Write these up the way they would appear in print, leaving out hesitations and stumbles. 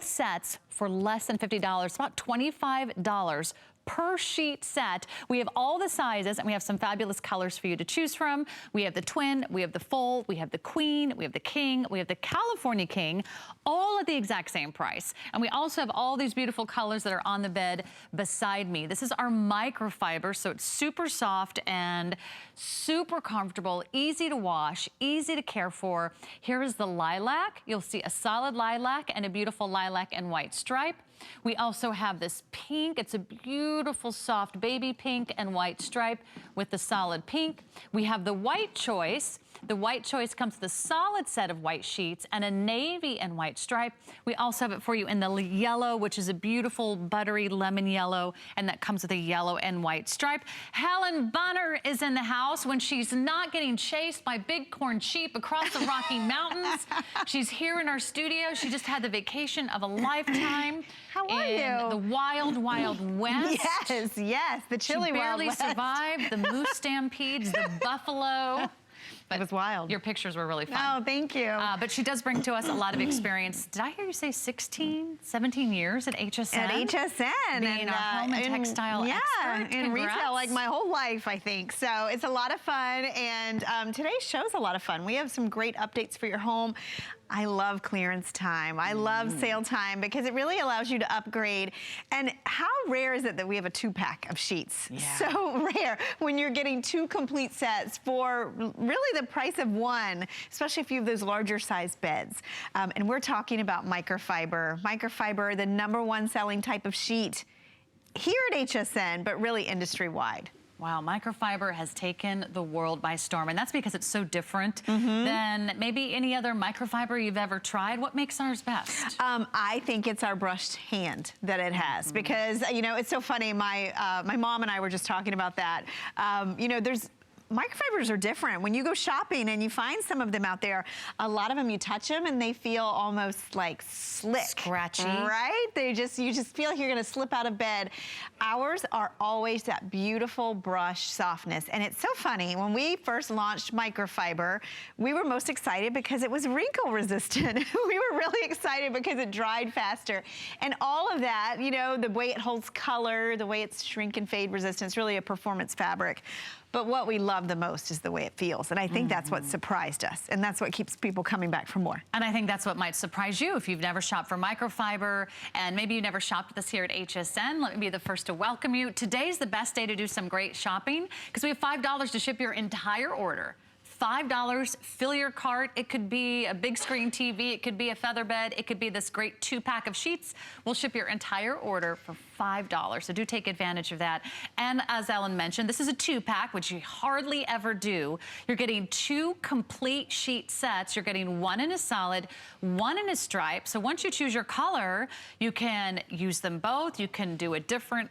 sets for less than $50, about $25 per sheet set. We have all the sizes and we have some fabulous colors for you to choose from. We have the twin, we have the full, we have the queen, we have the king, we have the California king, all at the exact same price. And we also have all these beautiful colors that are on the bed beside me. This is our microfiber, so it's super soft and super comfortable, easy to wash, easy to care for. Here is the lilac. You'll see a solid lilac and a beautiful lilac and white stripe. We also have this pink. It's a beautiful soft baby pink and white stripe with the solid pink. We have the white choice. The white choice comes with a solid set of white sheets and a navy and white stripe. We also have it for you in the yellow, which is a beautiful buttery lemon yellow, and that comes with a yellow and white stripe. Helen Bunner is in the house when she's not getting chased by bighorn sheep across the Rocky Mountains. She's here in our studio. She just had the vacation of a lifetime. How are you? In the wild, wild west. Yes, yes, the chilly wild west. She barely survived the moose stampedes, the buffalo. But it was wild. Your pictures were really fun. Oh, thank you. But she does bring to us a lot of experience. Did I hear you say 16, 17 years at HSN? At HSN. Being our home and textile expert. In retail, like my whole life, I think. So it's a lot of fun, and today's show's a lot of fun. We have some great updates for your home. I love clearance time. I love sale time because it really allows you to upgrade. And how rare is it that we have a 2-pack of sheets? Yeah. So rare when you're getting 2 complete sets for really the price of 1, especially if you have those larger size beds. And we're talking about microfiber. Microfiber, the #1 selling type of sheet here at HSN, but really industry-wide. Wow, microfiber has taken the world by storm, and that's because it's so different than maybe any other microfiber you've ever tried. What makes ours best? I think it's our brushed hand that it has, because, you know, it's so funny. My mom and I were just talking about that. You know, microfibers are different. When you go shopping and you find some of them out there, a lot of them, you touch them and they feel almost like slick. Scratchy. Right? You just feel like you're gonna slip out of bed. Ours are always that beautiful brush softness. And it's so funny, when we first launched microfiber, we were most excited because it was wrinkle resistant. We were really excited because it dried faster. And all of that, you know, the way it holds color, the way it's shrink and fade resistant, it's really a performance fabric. But what we love the most is the way it feels. And I think that's what surprised us. And that's what keeps people coming back for more. And I think that's what might surprise you if you've never shopped for microfiber, and maybe you never shopped with us here at HSN. Let me be the first to welcome you. Today's the best day to do some great shopping because we have $5 to ship your entire order. $5, fill your cart. It could be a big screen TV, it could be a feather bed, it could be this great 2-pack of sheets. We'll ship your entire order for $5, so do take advantage of that. And as Ellen mentioned, this is a 2-pack, which you hardly ever do. You're getting 2 complete sheet sets. You're getting 1 in a solid, 1 in a stripe. So once you choose your color, you can use them both. You can do a different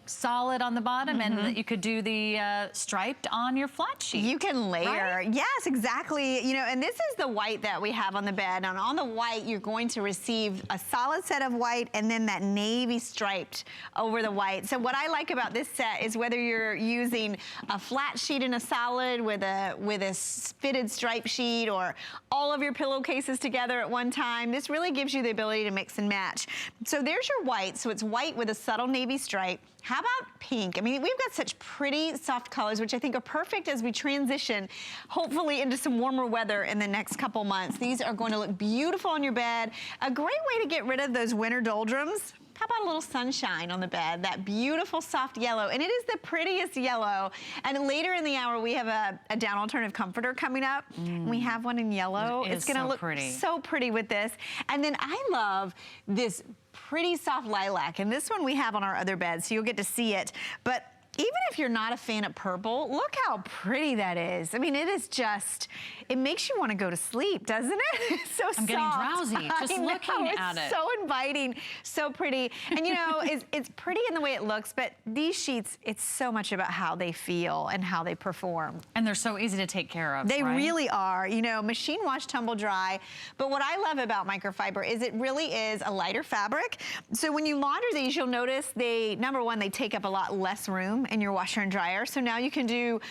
solid on the bottom, and you could do the striped on your flat sheet. You can layer. Right? Yes, exactly. You know, and this is the white that we have on the bed. And on the white, you're going to receive a solid set of white and then that navy striped over the white. So what I like about this set is whether you're using a flat sheet in a solid with a fitted stripe sheet, or all of your pillowcases together at one time, this really gives you the ability to mix and match. So there's your white. So it's white with a subtle navy stripe. How about pink? I mean, we've got such pretty soft colors, which I think are perfect as we transition, hopefully, into some warmer weather in the next couple months. These are going to look beautiful on your bed. A great way to get rid of those winter doldrums. How about a little sunshine on the bed? That beautiful soft yellow, and it is the prettiest yellow. And later in the hour, we have a down alternative comforter coming up. We have one in yellow. It's gonna look so pretty with this. And then I love this pretty soft lilac, and this one we have on our other bed, so you'll get to see it. But even if you're not a fan of purple, look how pretty that is. I mean, it is just, it makes you want to go to sleep, doesn't it? It's so soft. I'm getting drowsy just looking at it. It's so inviting, so pretty. And you know, it's pretty in the way it looks, but these sheets, it's so much about how they feel and how they perform. And they're so easy to take care of, They really are. You know, machine wash, tumble dry. But what I love about microfiber is it really is a lighter fabric. So when you launder these, you'll notice #1, they take up a lot less room in your washer and dryer. So now you can do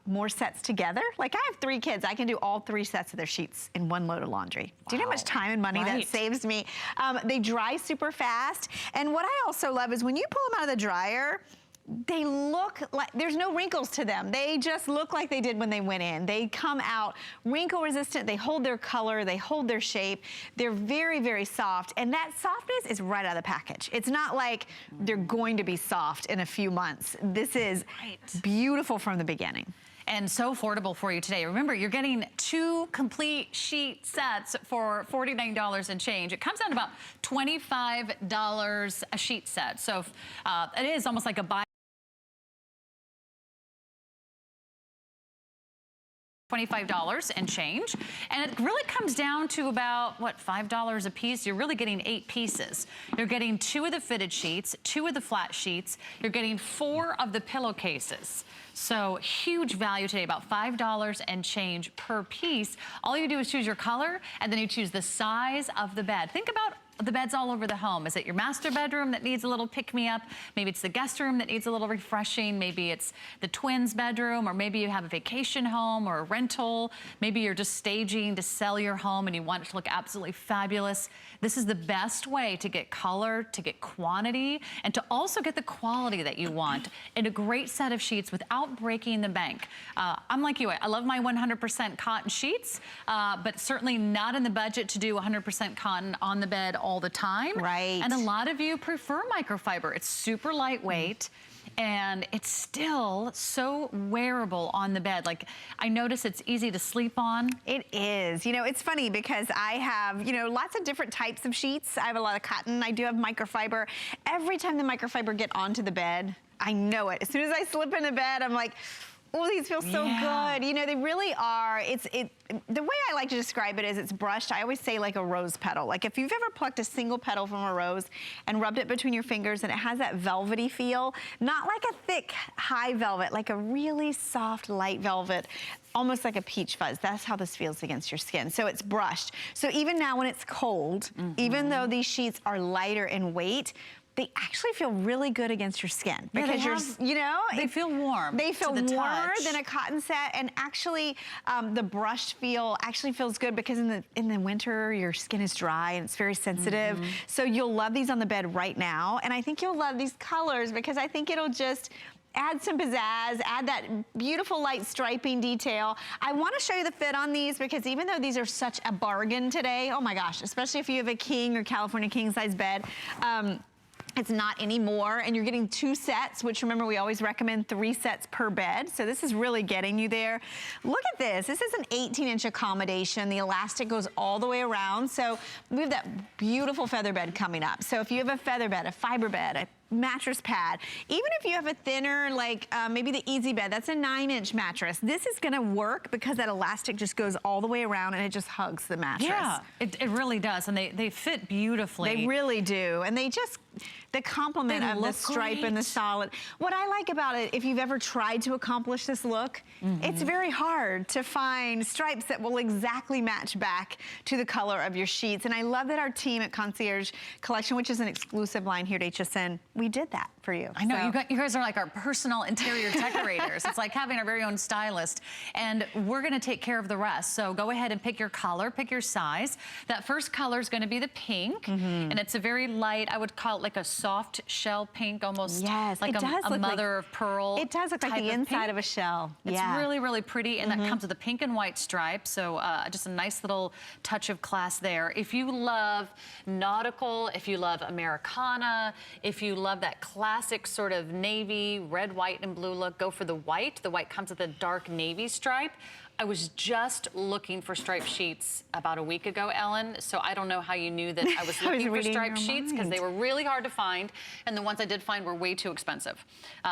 more sets together. Like I have 3 kids. I can do all 3 sets of their sheets in one load of laundry. Wow. Do you know how much time and money that saves me? They dry super fast. And what I also love is when you pull them out of the dryer, they look like, there's no wrinkles to them. They just look like they did when they went in. They come out wrinkle resistant, they hold their color, they hold their shape. They're very, very soft, and that softness is right out of the package. It's not like they're going to be soft in a few months. This is beautiful from the beginning. And so affordable for you today. Remember, you're getting 2 complete sheet sets for $49 and change. It comes down to about $25 a sheet set. So it is almost like a buy. $25 and change, and it really comes down to about, what, $5 a piece. You're really getting 8 pieces. You're getting 2 of the fitted sheets, 2 of the flat sheets. You're getting 4 of the pillowcases. So huge value today, about $5 and change per piece. All you do is choose your color, and then you choose the size of the bed. Think about the beds all over the home. Is it your master bedroom that needs a little pick-me-up? Maybe it's the guest room that needs a little refreshing. Maybe it's the twins' bedroom, or maybe you have a vacation home or a rental. Maybe you're just staging to sell your home and you want it to look absolutely fabulous. This is the best way to get color, to get quantity, and to also get the quality that you want in a great set of sheets without breaking the bank. I'm like you, I love my 100% cotton sheets, but certainly not in the budget to do 100% cotton on the bed all the time. Right. And a lot of you prefer microfiber. It's super lightweight. And it's still so wearable on the bed. Like, I notice it's easy to sleep on. It is. You know, it's funny because I have, you know, lots of different types of sheets. I have a lot of cotton. I do have microfiber. Every time the microfiber get onto the bed, I know it. As soon as I slip into bed, I'm like, oh, these feel so good. You know, they really are. The way I like to describe it is it's brushed. I always say like a rose petal. Like if you've ever plucked a single petal from a rose and rubbed it between your fingers and it has that velvety feel, not like a thick, high velvet, like a really soft, light velvet, almost like a peach fuzz. That's how this feels against your skin. So it's brushed. So even now when it's cold, even though these sheets are lighter in weight, they actually feel really good against your skin because they feel warm. They feel warmer than a cotton set, and actually the brushed feel actually feels good because in the winter your skin is dry and it's very sensitive. So you'll love these on the bed right now, and I think you'll love these colors because I think it'll just add some pizzazz, add that beautiful light striping detail. I want to show you the fit on these because even though these are such a bargain today, oh my gosh, especially if you have a king or California king size bed, it's not anymore, and you're getting 2 sets, which remember we always recommend 3 sets per bed. So this is really getting you there. Look at this. This is an 18-inch accommodation. The elastic goes all the way around. So we have that beautiful feather bed coming up. So if you have a feather bed, a fiber bed, a mattress pad, even if you have a thinner, like maybe the Easy Bed, that's a 9-inch mattress. This is gonna work because that elastic just goes all the way around and it just hugs the mattress. Yeah, it really does, and they fit beautifully. They really do, and they just, the complement of the stripe and the solid. What I like about it, if you've ever tried to accomplish this look, it's very hard to find stripes that will exactly match back to the color of your sheets. And I love that our team at Concierge Collection, which is an exclusive line here at HSN, we did that for you. I know, so. You guys are like our personal interior decorators. It's like having our very own stylist, and we're gonna take care of the rest. So go ahead and pick your color, pick your size. That first color is gonna be the pink, and it's a very light, I would call it like a soft shell pink, almost like a mother of pearl. It does look like the inside of a shell. It's really, really pretty, and that comes with a pink and white stripe, so just a nice little touch of class there. If you love nautical, if you love Americana, if you love that classic sort of navy, red, white, and blue look, go for the white. The white comes with a dark navy stripe. I was just looking for striped sheets about a week ago, Ellen, so I don't know how you knew that I was looking for striped sheets because they were really hard to find, and the ones I did find were way too expensive.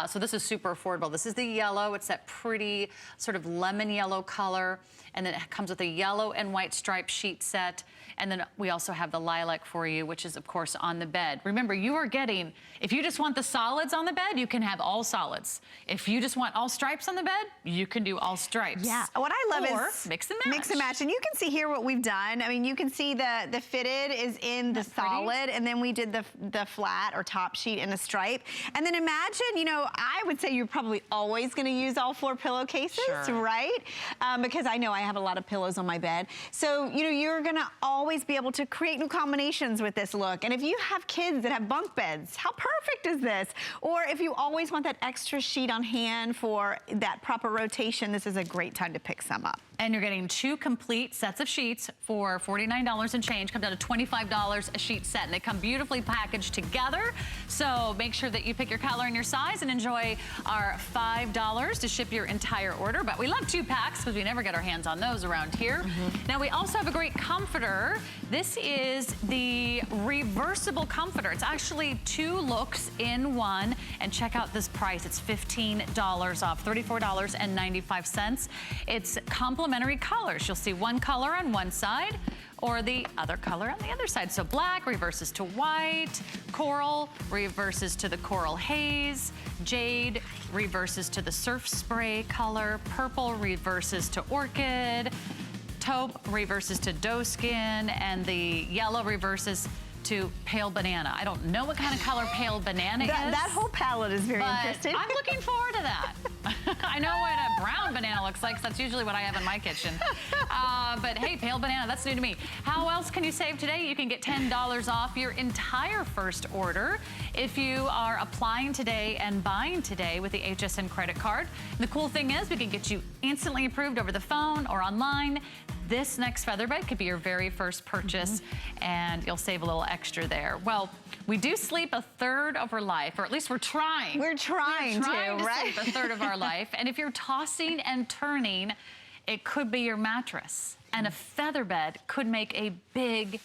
So this is super affordable. This is the yellow. It's that pretty sort of lemon yellow color, and then it comes with a yellow and white striped sheet set. And then we also have the lilac for you, which is, of course, on the bed. Remember, you are getting, if you just want the solids on the bed, you can have all solids. If you just want all stripes on the bed, you can do all stripes. Yeah, what I love is mix and match. Mix and match. And you can see here what we've done. I mean, you can see the fitted is in the solid, and then we did the flat or top sheet in a stripe. And then imagine, you know, I would say you're probably always going to use all 4 pillowcases, right? Because I know I have a lot of pillows on my bed. So, you know, you're going to always be able to create new combinations with this look. And if you have kids that have bunk beds, how perfect is this? Or if you always want that extra sheet on hand for that proper rotation, this is a great time to pick some up. And you're getting 2 complete sets of sheets for $49 and change. Come down to $25 a sheet set, and they come beautifully packaged together. So make sure that you pick your color and your size and enjoy our $5 to ship your entire order. But we love 2 packs because we never get our hands on those around here. Now we also have a great comforter. This is the reversible comforter. It's actually 2 looks in one. And check out this price. It's $15 off, $34.95. It's complementary colors. You'll see one color on one side or the other color on the other side. So black reverses to white, coral reverses to the coral haze, jade reverses to the surf spray color, purple reverses to orchid, taupe reverses to doe skin, and the yellow reverses to pale banana. I don't know what kind of color pale banana is. That whole palette is very interesting. I'm looking forward to that. I know what a brown banana looks like, 'cause that's usually what I have in my kitchen. But hey, pale banana, that's new to me. How else can you save today? You can get $10 off your entire first order if you are applying today and buying today with the HSN credit card. And the cool thing is we can get you instantly approved over the phone or online. This next feather bed could be your very first purchase, and you'll save a little extra there. Well, we do sleep a third of our life, or at least we're trying. We're trying to, right? Sleep a third of our life. And if you're tossing and turning, it could be your mattress. And a feather bed could make a big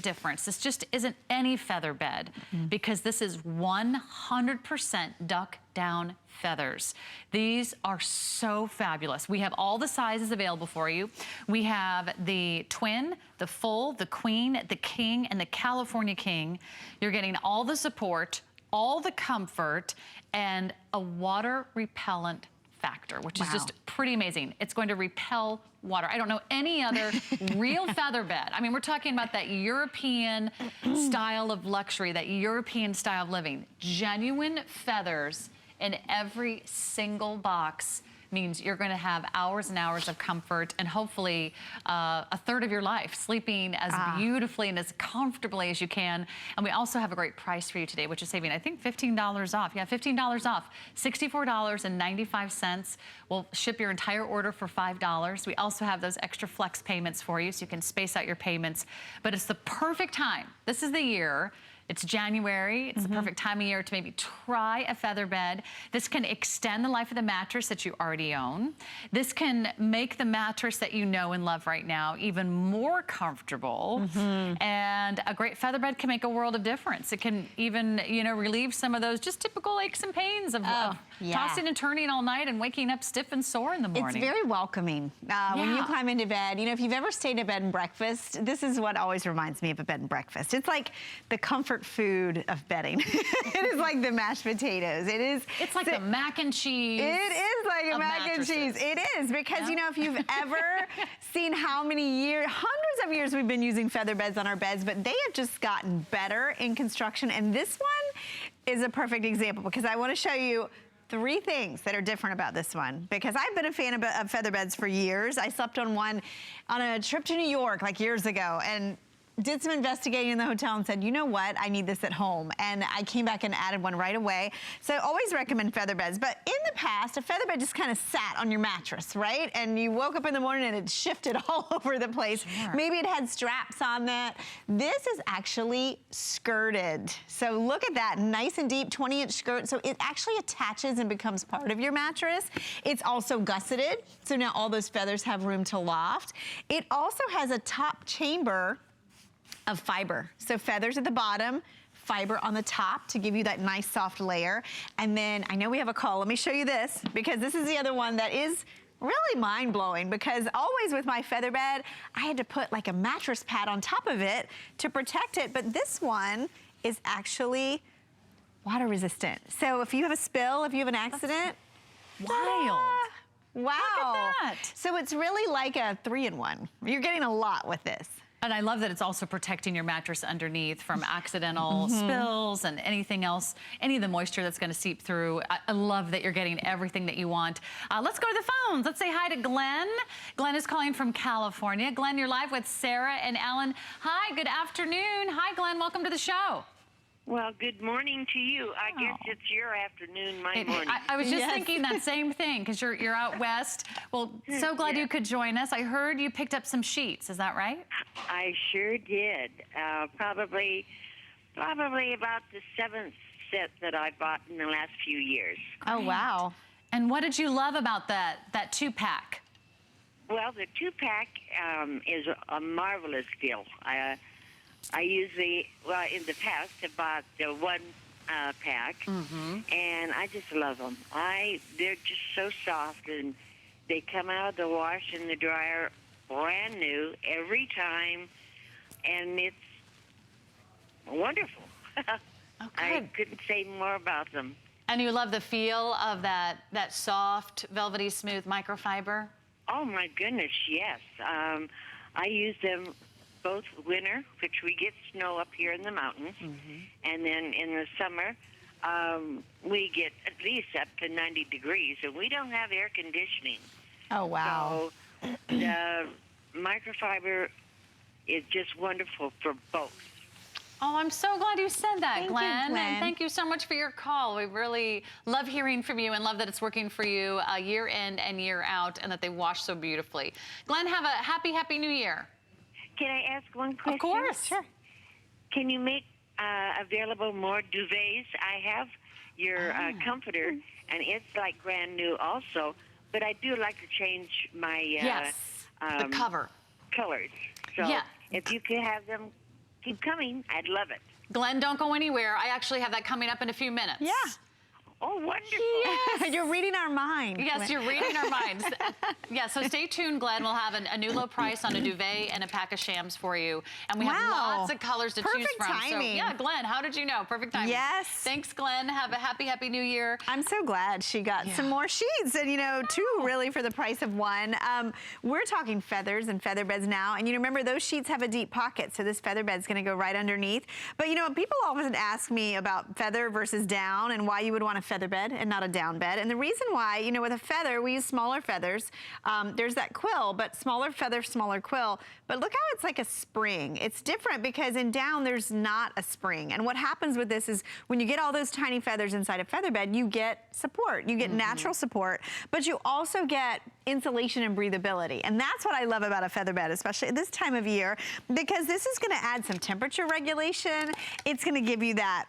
difference. This just isn't any feather bed because this is 100% duck down feathers. These are so fabulous. We have all the sizes available for you. We have the twin, the full, the queen, the king, and the California king. You're getting all the support, all the comfort, and a water repellent factor, which is just pretty amazing. It's going to repel water. I don't know any other real feather bed. I mean, we're talking about that European style of luxury, that European style of living. Genuine feathers in every single box means you're going to have hours and hours of comfort and hopefully a third of your life sleeping as beautifully and as comfortably as you can. And we also have a great price for you today, which is saving, I think, $15 off. Yeah, $15 off, $64.95. We'll ship your entire order for $5. We also have those extra flex payments for you so you can space out your payments. But it's the perfect time. This is the year. It's January. It's the perfect time of year to maybe try a feather bed. This can extend the life of the mattress that you already own. This can make the mattress that you know and love right now even more comfortable. And a great feather bed can make a world of difference. It can even, you know, relieve some of those just typical aches and pains of tossing and turning all night and waking up stiff and sore in the morning. It's very welcoming when you climb into bed. You know, if you've ever stayed in a bed and breakfast, this is what always reminds me of a bed and breakfast. It's like the comfort food of bedding. It is like the mashed potatoes. It is. It's like the mac and cheese. It is like a mac and cheese. It is, because you know, if you've ever seen how many years, hundreds of years we've been using feather beds on our beds, but they have just gotten better in construction. And this one is a perfect example because I want to show you 3 things that are different about this one, because I've been a fan of feather beds for years. I slept on one on a trip to New York like years ago and did some investigating in the hotel and said, you know what, I need this at home. And I came back and added one right away. So I always recommend feather beds. But in the past, a feather bed just kind of sat on your mattress, right? And you woke up in the morning and it shifted all over the place. Maybe it had straps on that. This is actually skirted. So look at that, nice and deep 20-inch skirt. So it actually attaches and becomes part of your mattress. It's also gusseted. So now all those feathers have room to loft. It also has a top chamber of fiber. So feathers at the bottom, fiber on the top to give you that nice soft layer. And then I know we have a call. Let me show you this, because this is the other one that is really mind-blowing, because always with my feather bed, I had to put like a mattress pad on top of it to protect it, but this one is actually water resistant. So if you have a spill, if you have an accident, Wild. wow. Look at that. So it's really like a 3-in-1. You're getting a lot with this. And I love that it's also protecting your mattress underneath from accidental spills and anything else, any of the moisture that's going to seep through. I love that you're getting everything that you want. Let's go to the phones. Let's say hi to Glenn. Glenn is calling from California. Glenn, you're live with Sarah and Alan. Hi, good afternoon. Hi, Glenn. Welcome to the show. Well, good morning to you. I guess it's your afternoon, my morning. I was just thinking that same thing, because you're out west. Well, so glad you could join us. I heard you picked up some sheets. Is that right? I sure did. Probably about the 7th set that I bought in the last few years. Oh, wow. And what did you love about that 2-pack? Well, the 2-pack is a marvelous deal. I usually, well, in the past, have bought the 1-pack, and I just love them. They're just so soft, and they come out of the wash and the dryer brand new every time, and it's wonderful. I couldn't say more about them. And you love the feel of that soft, velvety, smooth microfiber? Oh, my goodness, yes. I use them both winter, which we get snow up here in the mountains, and then in the summer, we get at least up to 90 degrees, and we don't have air conditioning. Oh, wow. So the microfiber is just wonderful for both. Oh, I'm so glad you said that, Thank you, Glenn. Glenn. And thank you so much for your call. We really love hearing from you and love that it's working for you year in and year out, and that they wash so beautifully. Glenn, have a happy, happy new year. Can I ask one question? Of course. Sure. Can you make available more duvets? I have your comforter, and it's like brand new also, but I do like to change my the cover. colors. So if you could have them keep coming, I'd love it. Glenn, don't go anywhere. I actually have that coming up in a few minutes. Yeah. Oh, wonderful. Yes. You're reading our mind. Yes, you're reading our minds. Yeah, so stay tuned, Glenn. We'll have a new low price on a duvet and a pack of shams for you. And we have lots of colors to choose from. Perfect timing. So, yeah, Glenn, how did you know? Perfect timing. Yes. Thanks, Glenn. Have a happy, happy new year. I'm so glad she got some more sheets, and, you know, 2 really for the price of 1. We're talking feathers and feather beds now, and you remember those sheets have a deep pocket, so this feather bed's gonna go right underneath. But, you know, people often ask me about feather versus down and why you would want a feather bed and not a down bed. And the reason why, you know, with a feather, we use smaller feathers. There's that quill, but smaller feather, smaller quill. But look how it's like a spring. It's different because in down, there's not a spring. And what happens with this is when you get all those tiny feathers inside a feather bed, you get support. You get natural support, but you also get insulation and breathability. And that's what I love about a feather bed, especially at this time of year, because this is gonna add some temperature regulation. It's gonna give you that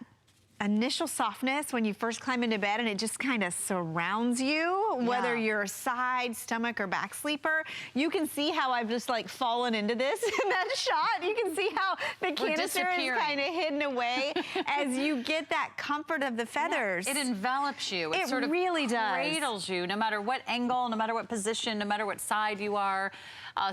initial softness when you first climb into bed, and it just kind of surrounds you, whether you're a side, stomach, or back sleeper. You can see how I've just like fallen into this in that shot. You can see how the canister is kind of hidden away as you get that comfort of the feathers. It envelops you. It sort of really does. Cradles you, no matter what angle, no matter what position, no matter what side you are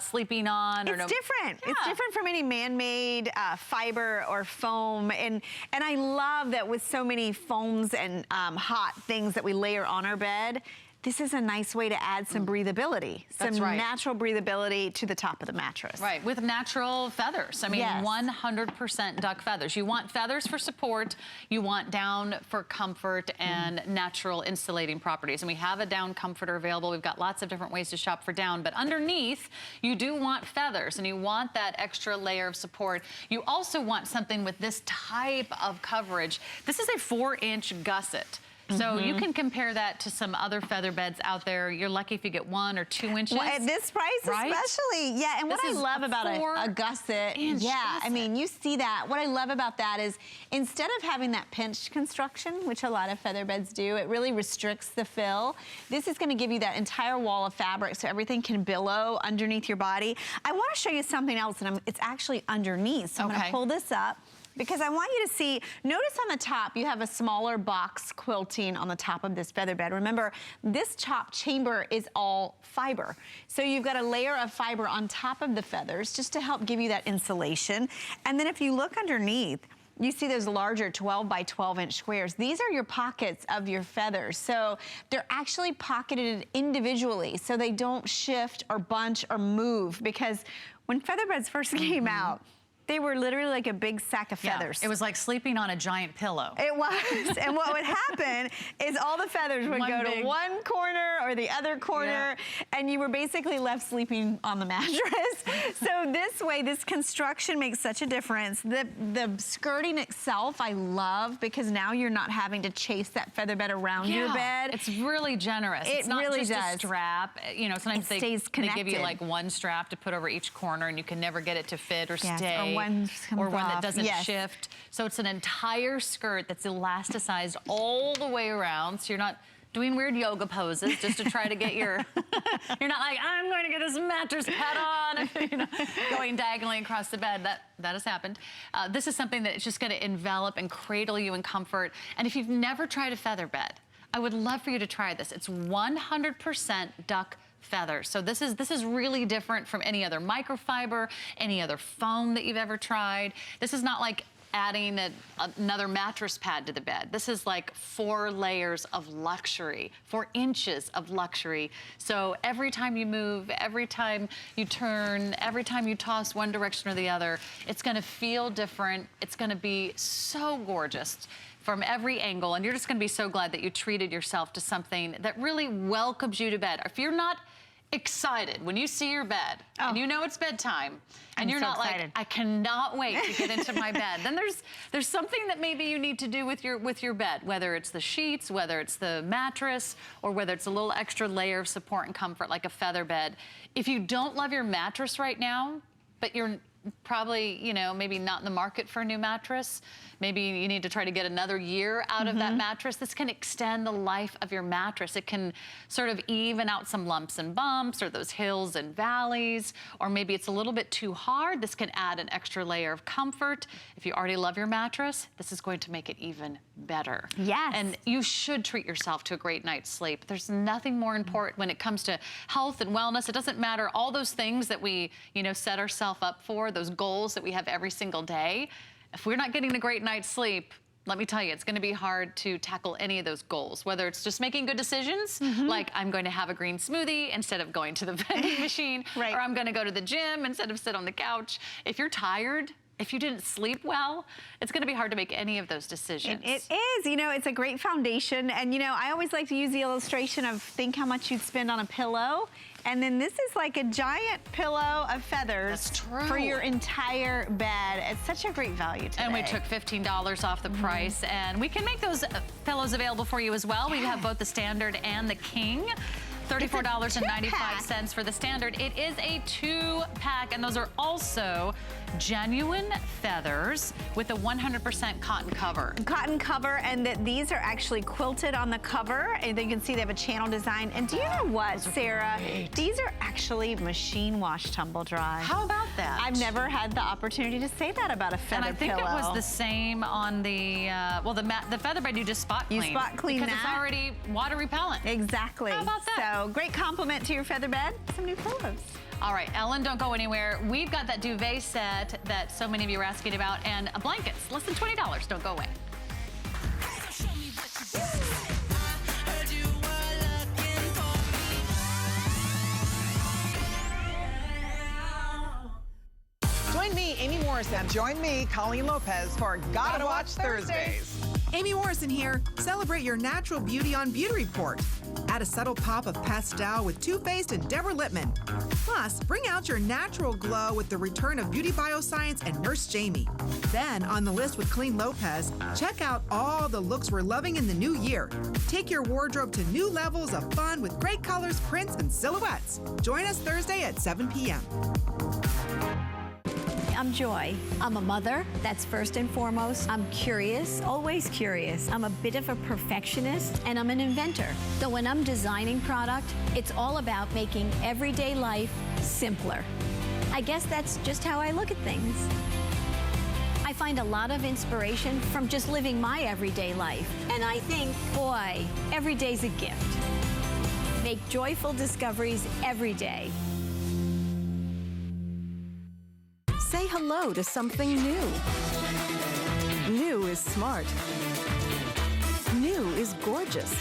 sleeping on. It's different. It's different from any man-made fiber or foam. And I love that with so many foams and hot things that we layer on our bed, this is a nice way to add some breathability, some natural breathability to the top of the mattress. Right, with natural feathers. I mean, 100% duck feathers. You want feathers for support, you want down for comfort and natural insulating properties. And we have a down comforter available. We've got lots of different ways to shop for down, but underneath, you do want feathers and you want that extra layer of support. You also want something with this type of coverage. This is a 4-inch gusset. So you can compare that to some other feather beds out there. You're lucky if you get 1 or 2 inches. Well, at this price especially. Yeah, and what I love about a gusset, I mean, you see that. What I love about that is instead of having that pinched construction, which a lot of feather beds do, it really restricts the fill. This is gonna give you that entire wall of fabric so everything can billow underneath your body. I wanna show you something else, and it's actually underneath. So I'm gonna pull this up. because I want you to see, notice on the top, you have a smaller box quilting on the top of this feather bed. Remember, this top chamber is all fiber. So you've got a layer of fiber on top of the feathers just to help give you that insulation. And then if you look underneath, you see those larger 12 by 12 inch squares. These are your pockets of your feathers. So they're actually pocketed individually so they don't shift or bunch or move, because when feather beds first came out, they were literally like a big sack of feathers. It was like sleeping on a giant pillow. It was. And what would happen is all the feathers would go to one corner or the other corner, and you were basically left sleeping on the mattress. So this way, this construction makes such a difference. The skirting itself, I love, because now you're not having to chase that feather bed around your bed. It's really generous. It's not really just does. a strap. You know, sometimes they give you like one strap to put over each corner, and you can never get it to fit or stay. Or one that doesn't shift. So it's an entire skirt that's elasticized all the way around, so you're not doing weird yoga poses just to try to get your, you're not like, I'm going to get this mattress pad on, you know, going diagonally across the bed. That has happened. This is something that is just going to envelop and cradle you in comfort. And if you've never tried a feather bed, I would love for you to try this. It's 100% duck feather. So this is really different from any other microfiber, any other foam that you've ever tried. This is not like adding another mattress pad to the bed. This is like 4 layers of luxury, 4 inches of luxury. So every time you move, every time you turn, every time you toss one direction or the other, it's gonna feel different. It's gonna be so gorgeous from every angle, and you're just gonna be so glad that you treated yourself to something that really welcomes you to bed. If you're not excited when you see your bed and you know it's bedtime and you're not like, I cannot wait to get into my bed, then there's something that maybe you need to do with your bed, whether it's the sheets, whether it's the mattress, or whether it's a little extra layer of support and comfort like a feather bed. If you don't love your mattress right now, but you're probably, you know, maybe not in the market for a new mattress, maybe you need to try to get another year out of that mattress. This can extend the life of your mattress. It can sort of even out some lumps and bumps or those hills and valleys, or maybe it's a little bit too hard. This can add an extra layer of comfort. If you already love your mattress, this is going to make it even better. Yes. And you should treat yourself to a great night's sleep. There's nothing more important when it comes to health and wellness. It doesn't matter all those things that we, you know, set ourselves up for, those goals that we have every single day. If we're not getting a great night's sleep, let me tell you, it's gonna be hard to tackle any of those goals, whether it's just making good decisions, like I'm going to have a green smoothie instead of going to the vending machine, or I'm gonna go to the gym instead of sit on the couch. If you're tired, if you didn't sleep well, it's gonna be hard to make any of those decisions. It is, you know, it's a great foundation. And you know, I always like to use the illustration of think how much you'd spend on a pillow. And then this is like a giant pillow of feathers for your entire bed. It's such a great value today. And we took $15 off the price, and we can make those pillows available for you as well. We have both the standard and the king. $34.95 for the standard. It is a 2-pack, and those are also genuine feathers with a 100% cotton cover. Cotton cover, and that these are actually quilted on the cover, and you can see they have a channel design. And do you know what, Sarah? These are actually machine wash, tumble dry. How about that? I've never had the opportunity to say that about a feather pillow. And I think it was the same on the, well, the feather bed you just spot clean. You spot clean because it's already water repellent. Exactly. How about that? So great compliment to your feather bed. Some new pillows. All right, Ellen, don't go anywhere. We've got that duvet set that so many of you are asking about, and blankets, less than $20. Don't go away. Join me, Amy Morrison. And join me, Colleen Lopez, for Gotta Watch Thursdays. Amy Morrison here. Celebrate your natural beauty on Beauty Report. Add a subtle pop of pastel with Too Faced and Deborah Lippman. Plus, bring out your natural glow with the return of Beauty Bioscience and Nurse Jamie. Then, on the list with Colleen Lopez, check out all the looks we're loving in the new year. Take your wardrobe to new levels of fun with great colors, prints, and silhouettes. Join us Thursday at 7 p.m. I'm Joy. I'm a mother, that's first and foremost. I'm curious, always curious. I'm a bit of a perfectionist, and I'm an inventor. So when I'm designing product, it's all about making everyday life simpler. I guess that's just how I look at things. I find find a lot of inspiration from just living my everyday life. And I think, boy, every day's a gift. Make joyful discoveries every day. Say hello to something new. New is smart. New is gorgeous.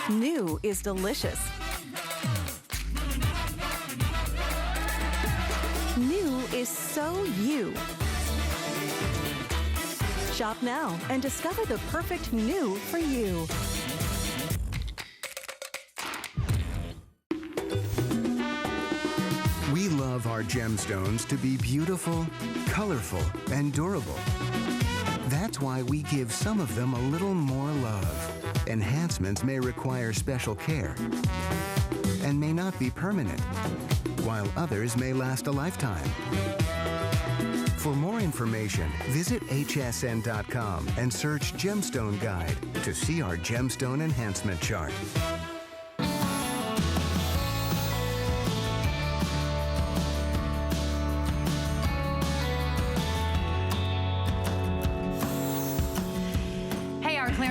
New is delicious. New is so you. Shop now and discover the perfect new for you. We love our gemstones to be beautiful, colorful, and durable. That's why we give some of them a little more love. Enhancements may require special care and may not be permanent, while others may last a lifetime. For more information, visit hsn.com and search Gemstone Guide to see our gemstone enhancement chart.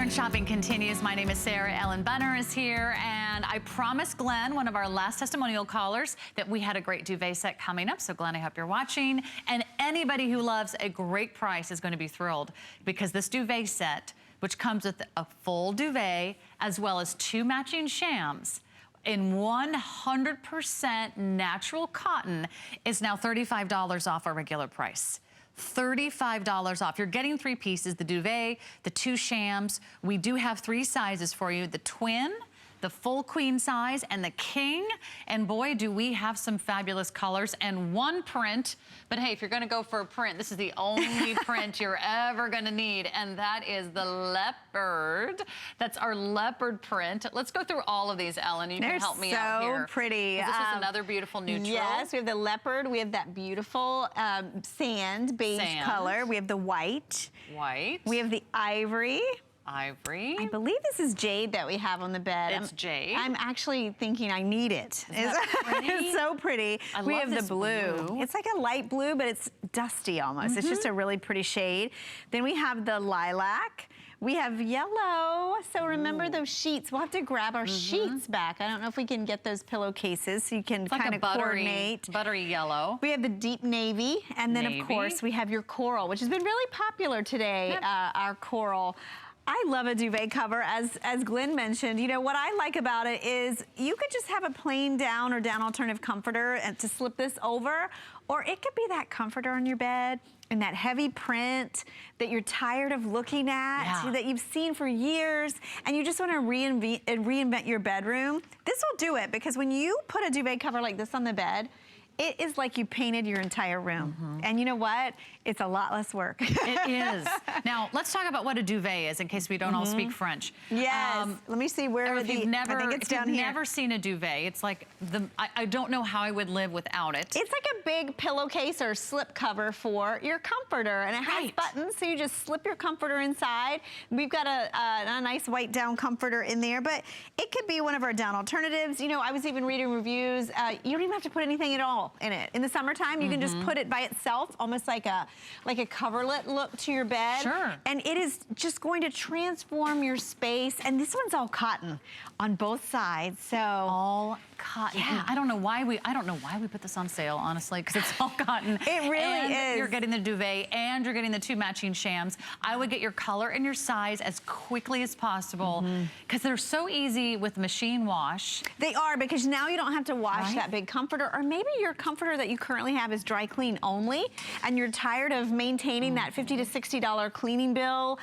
Shopping continues. My name is Sarah. Ellen Bunner is here, and I promised Glenn, one of our last testimonial callers, that we had a great duvet set coming up. So Glenn, I hope you're watching. And anybody who loves a great price is going to be thrilled, because this duvet set, which comes with a full duvet as well as 2 matching shams in 100% natural cotton, is now $35 off our regular price. $35 off. You're getting 3 pieces, the duvet, the 2 shams. We do have 3 sizes for you, the twin, the full queen size, and the king. And boy, do we have some fabulous colors and 1 print. But hey, if you're gonna go for a print, this is the only print you're ever gonna need, and that is the leopard. That's our leopard print. Let's go through all of these, Ellen. You can help me out here. They're so pretty. This is another beautiful neutral. Yes, we have the leopard. We have that beautiful sand, beige color. We have the white. White. We have the ivory. Ivory. I believe this is jade that we have on the bed. It's jade. I'm actually thinking I need it. It's so pretty. We have the blue. It's like a light blue, but it's dusty almost. It's just a really pretty shade. Then we have the lilac. We have yellow. So remember those sheets. We'll have to grab our sheets back. I don't know if we can get those pillowcases so you can kind of coordinate. Buttery yellow. We have the deep navy. And then, of course, we have your coral, which has been really popular today, our coral. I love a duvet cover, as Glenn mentioned. You know, what I like about it is you could just have a plain down or down alternative comforter and to slip this over, or it could be that comforter on your bed and that heavy print that you're tired of looking at, that you've seen for years, and you just want to reinvent your bedroom. This will do it, because when you put a duvet cover like this on the bed, it is like you painted your entire room. And you know what? It's a lot less work. It is. Now, let's talk about what a duvet is, in case we don't all speak French. Yes. Let me see where I think it's down here. If you've never seen a duvet, it's like, I don't know how I would live without it. It's like a big pillowcase or slip cover for your comforter, and it has buttons, so you just slip your comforter inside. We've got a nice white down comforter in there, but it could be one of our down alternatives. You know, I was even reading reviews. You don't even have to put anything at all in it. In the summertime, you can just put it by itself, almost like a coverlet look to your bed. Sure. And it is just going to transform your space. And this one's all cotton on both sides. So all cotton. Yeah. I don't know why we put this on sale, honestly, because it's all cotton. It really is. You're getting the duvet and you're getting the 2 matching shams. I would get your color and your size as quickly as possible, because they're so easy with machine wash. They are, because now you don't have to wash that big comforter, or maybe your comforter that you currently have is dry clean only, and you're tired of maintaining that $50 to $60 cleaning bill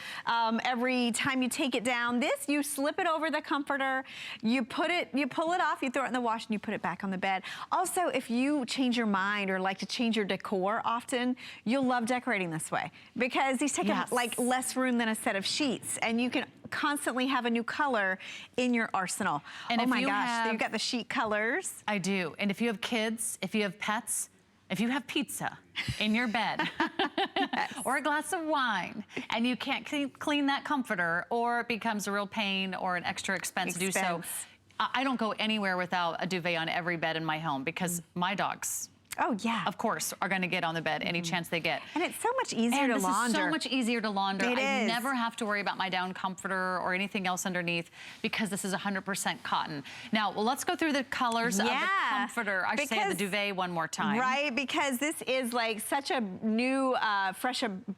every time you take it down. This, you slip it over the comforter, you pull it off, you throw it in the wash, and you put it back on the bed. Also, if you change your mind or like to change your decor often, you'll love decorating this way, because these take up like less room than a set of sheets, and you can constantly have a new color in your arsenal. And oh my gosh, you've got the sheet colors. I do. And if you have kids, if you have pets, if you have pizza in your bed or a glass of wine and you can't clean that comforter, or it becomes a real pain or an extra expense to do so, I don't go anywhere without a duvet on every bed in my home because my dogs, oh yeah, of course, are going to get on the bed any chance they get. And it's so much easier to launder. This is so much easier to launder. It I is. never have to worry about my down comforter or anything else underneath because this is 100% cotton. Now, well, let's go through the colors of the comforter. I should say the duvet one more time. Right, because this is like such a new,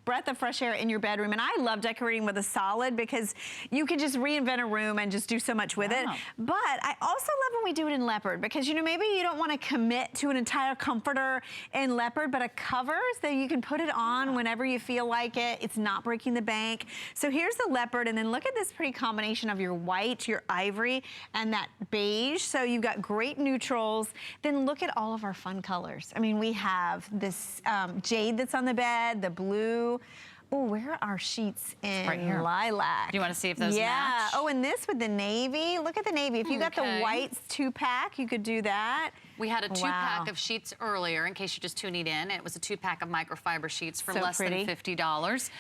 breath of fresh air in your bedroom. And I love decorating with a solid because you can just reinvent a room and just do so much with it. But I also love when we do it in leopard because, you know, maybe you don't want to commit to an entire comforter in leopard, but a cover so you can put it on whenever you feel like it. It's not breaking the bank. So here's the leopard, and then look at this pretty combination of your white, your ivory, and that beige. So you've got great neutrals. Then look at all of our fun colors. I mean, we have this jade that's on the bed, the blue. Oh, where are our sheets in lilac? Do you want to see if those match? Oh, and this with the navy. Look at the navy. If you got the whites 2-pack, you could do that. We had a 2-pack of sheets earlier, in case you're just tuning in. It was a 2-pack of microfiber sheets for less than $50.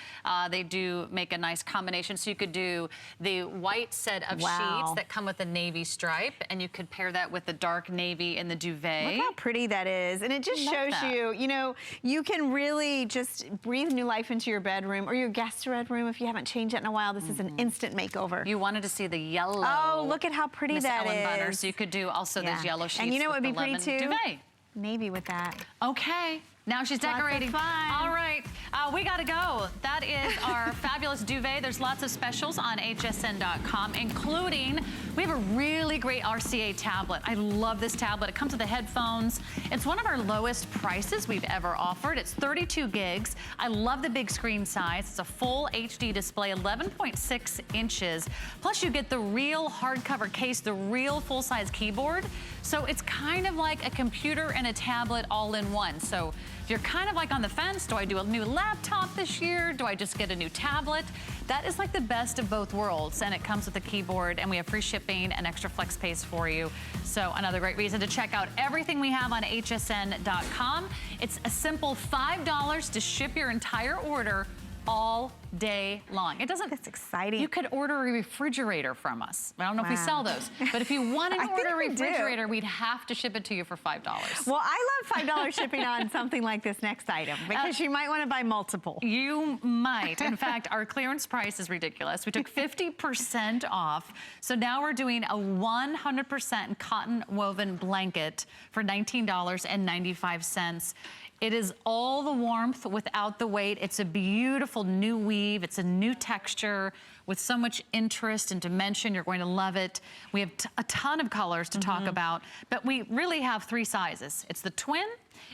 They do make a nice combination. So you could do the white set of sheets that come with a navy stripe, and you could pair that with the dark navy in the duvet. Look how pretty that is. And it just shows you, you know, you can really just breathe new life into your bedroom or your guest bedroom. If you haven't changed it in a while, this is an instant makeover. You wanted to see the yellow. Oh, look at how pretty that is. Bunner. So you could do also those yellow sheets. And you know what would be pretty too? Duvet. Navy with that. Okay. Now she's decorating. Lots of fun. All right, we gotta go. That is our fabulous duvet. There's lots of specials on hsn.com, including, we have a really great RCA tablet. I love this tablet. It comes with the headphones. It's one of our lowest prices we've ever offered. It's 32 gigs. I love the big screen size. It's a full HD display, 11.6 inches. Plus you get the real hardcover case, the real full-size keyboard. So it's kind of like a computer and a tablet all in one. So if you're kind of like on the fence, do I do a new laptop this year? Do I just get a new tablet? That is like the best of both worlds, and it comes with a keyboard, and we have free shipping and extra flex space for you. So another great reason to check out everything we have on hsn.com. It's a simple $5 to ship your entire order all day long. It doesn't. That's exciting. You could order a refrigerator from us. I don't know if we sell those, but if you wanted to order a refrigerator, we'd have to ship it to you for $5. Well, I love $5 shipping on something like this next item because you might want to buy multiple. You might. In fact, our clearance price is ridiculous. We took 50% off. So now we're doing a 100% cotton woven blanket for $19.95. It is all the warmth without the weight. It's a beautiful new weave. It's a new texture with so much interest and dimension. You're going to love it. We have a ton of colors to talk about, but we really have 3 sizes. It's the twin,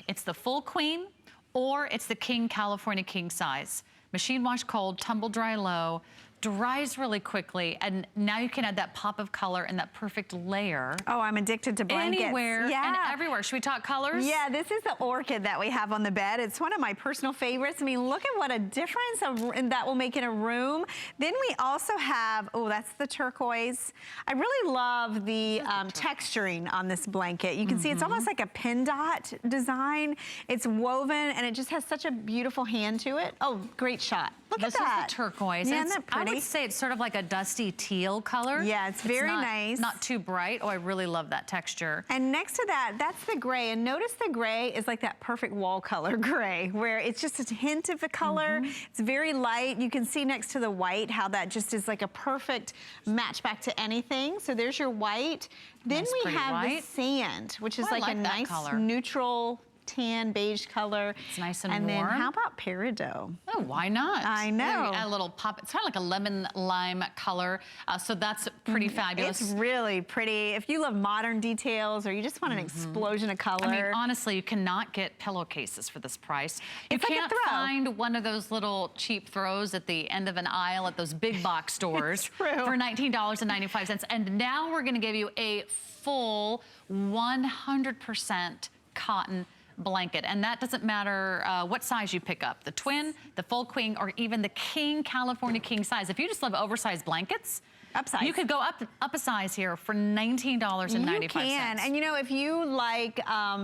it's the full queen, or it's the king California king size. Machine wash cold, tumble dry low, dries really quickly, and now you can add that pop of color and that perfect layer. Oh, I'm addicted to blankets. Anywhere and everywhere. Should we talk colors? Yeah, this is the orchid that we have on the bed. It's one of my personal favorites. I mean, look at what a difference that will make in a room. Then we also have, oh, that's the turquoise. I really love the texturing on this blanket. You can see it's almost like a pin dot design. It's woven, and it just has such a beautiful hand to it. Oh, great shot. Look at that. This is the turquoise. Yeah, isn't that pretty? I would say it's sort of like a dusty teal color. Yeah, it's very nice. Not too bright. Oh, I really love that texture. And next to that, that's the gray. And notice the gray is like that perfect wall color gray, where it's just a hint of a color. It's very light. You can see next to the white how that just is like a perfect match back to anything. So there's your white. Then we have the sand, which is like a nice neutral tan beige color. It's nice and warm. And then how about peridot? Oh, why not? I know. Add a little pop. It's kind of like a lemon lime color. So that's pretty fabulous. It's really pretty. If you love modern details or you just want an explosion of color. I mean, honestly, you cannot get pillowcases for this price. You can't find one of those little cheap throws at the end of an aisle at those big box stores for $19.95. And now we're going to give you a full 100% cotton blanket, and that doesn't matter what size you pick up, the twin, the full queen, or even the king California king size. If you just love oversized blankets, Upsize. You could go up a size here for $19.95. You can, and you know, if you like,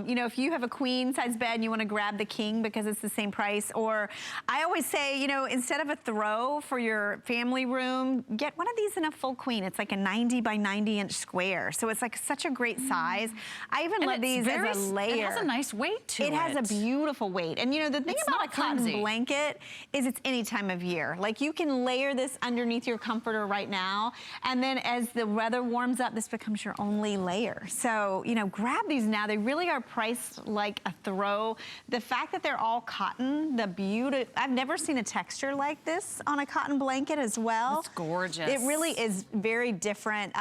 you know, if you have a queen size bed and you want to grab the king because it's the same price, or I always say, you know, instead of a throw for your family room, get one of these in a full queen. It's like a 90 by 90 inch square, so it's like such a great size. I even love these as a layer. It has a nice weight to it. It has a beautiful weight, and you know, the thing about a cotton blanket is it's any time of year. Like, you can layer this underneath your comforter right now, and then as the weather warms up, this becomes your only layer. So, you know, grab these now. They really are priced like a throw. The fact that they're all cotton, the beauty, I've never seen a texture like this on a cotton blanket as well. It's gorgeous. It really is very different.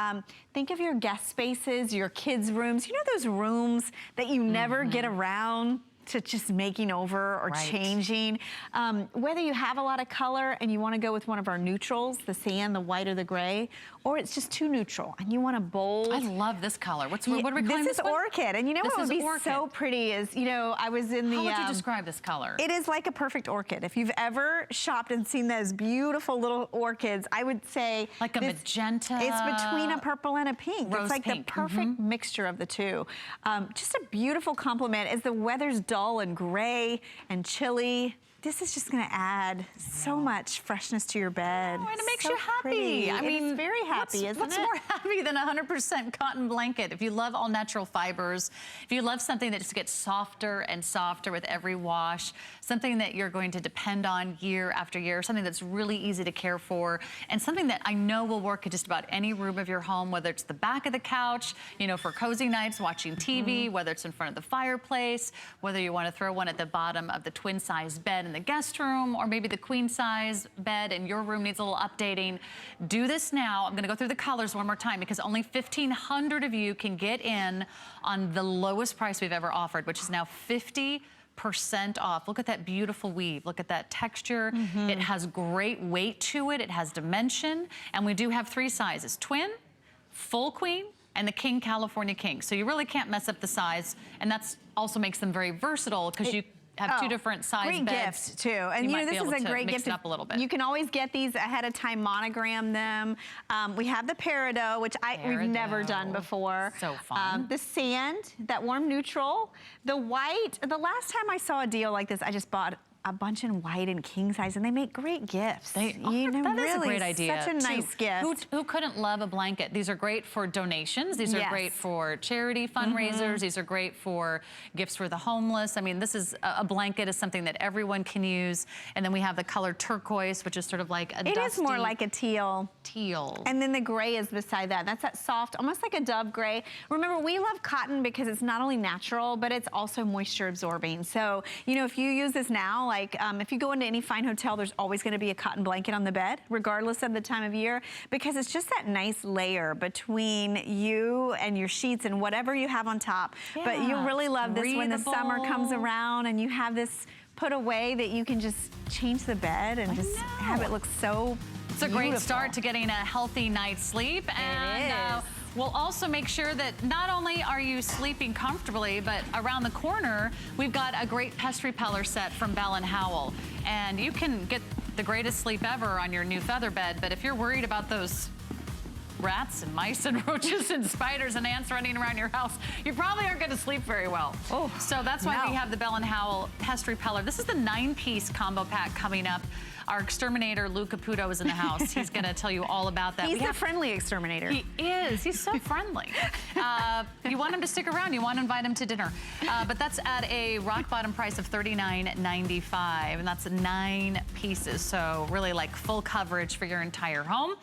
Think of your guest spaces, your kids' rooms. You know those rooms that you never get around to just making over or changing. Whether you have a lot of color and you want to go with one of our neutrals, the sand, the white, or the gray, or it's just too neutral and you want a bold. I love this color. What are we calling this? This is orchid, and you know what would be so pretty is, you know, I was in the. How would you describe this color? It is like a perfect orchid. If you've ever shopped and seen those beautiful little orchids, I would say like a magenta. It's between a purple and a pink. Rose it's like pink. the perfect mixture of the two. Just a beautiful complement. As the weather's dull and gray and chilly, this is just gonna add so much freshness to your bed. Oh, and it makes so you happy. Pretty. I mean, it's very happy, isn't what's it? more happy than a 100% cotton blanket? If you love all natural fibers, if you love something that just gets softer and softer with every wash, something that you're going to depend on year after year, something that's really easy to care for, and something that I know will work in just about any room of your home, whether it's the back of the couch, you know, for cozy nights watching TV, whether it's in front of the fireplace, whether you want to throw one at the bottom of the twin size bed in the guest room, or maybe the queen size bed and your room needs a little updating. Do this now. I'm going to go through the colors one more time because only 1,500 of you can get in on the lowest price we've ever offered, which is now 50% off. Look at that beautiful weave. Look at that texture. It has great weight to it. It has dimension. And we do have 3 sizes: twin, full queen, and the King California King. So you really can't mess up the size. And that's also makes them very versatile because you have 2 different size great beds. Gift too, and you know, this is a great gift. Mix it up a little bit. You can always get these ahead of time, monogram them. We have the peridot, which we've never done before. So fun. The sand, that warm neutral, the white. The last time I saw a deal like this, I just bought a bunch in white and king size, and they make great gifts. That really, is a great idea. Such a nice gift. Who couldn't love a blanket? These are great for donations. These are great for charity fundraisers. These are great for gifts for the homeless. I mean, this is a blanket is something that everyone can use. And then we have the color turquoise, which is sort of like a dusty. It is more like a teal. And then the gray is beside that. That's that soft, almost like a dove gray. Remember, we love cotton because it's not only natural, but it's also moisture absorbing. So, you know, if you use this now, like if you go into any fine hotel, there's always going to be a cotton blanket on the bed, regardless of the time of year, because it's just that nice layer between you and your sheets and whatever you have on top. But you'll really love this when the summer comes around and you have this put away that you can just change the bed and just have it look so It's a great start to getting a healthy night's sleep. And we'll also make sure that not only are you sleeping comfortably, but around the corner, we've got a great pest repeller set from Bell & Howell. And you can get the greatest sleep ever on your new feather bed, but if you're worried about those rats and mice and roaches and spiders and ants running around your house, you probably aren't going to sleep very well. So that's why we have the Bell & Howell pest repeller. This is the 9-piece combo pack coming up. Our exterminator, Lou Caputo, is in the house. He's going to tell you all about that. He's the friendly exterminator. He is. He's so friendly. You want him to stick around. You want to invite him to dinner. But that's at a rock bottom price of $39.95, and that's 9 pieces. So really like full coverage for your entire home.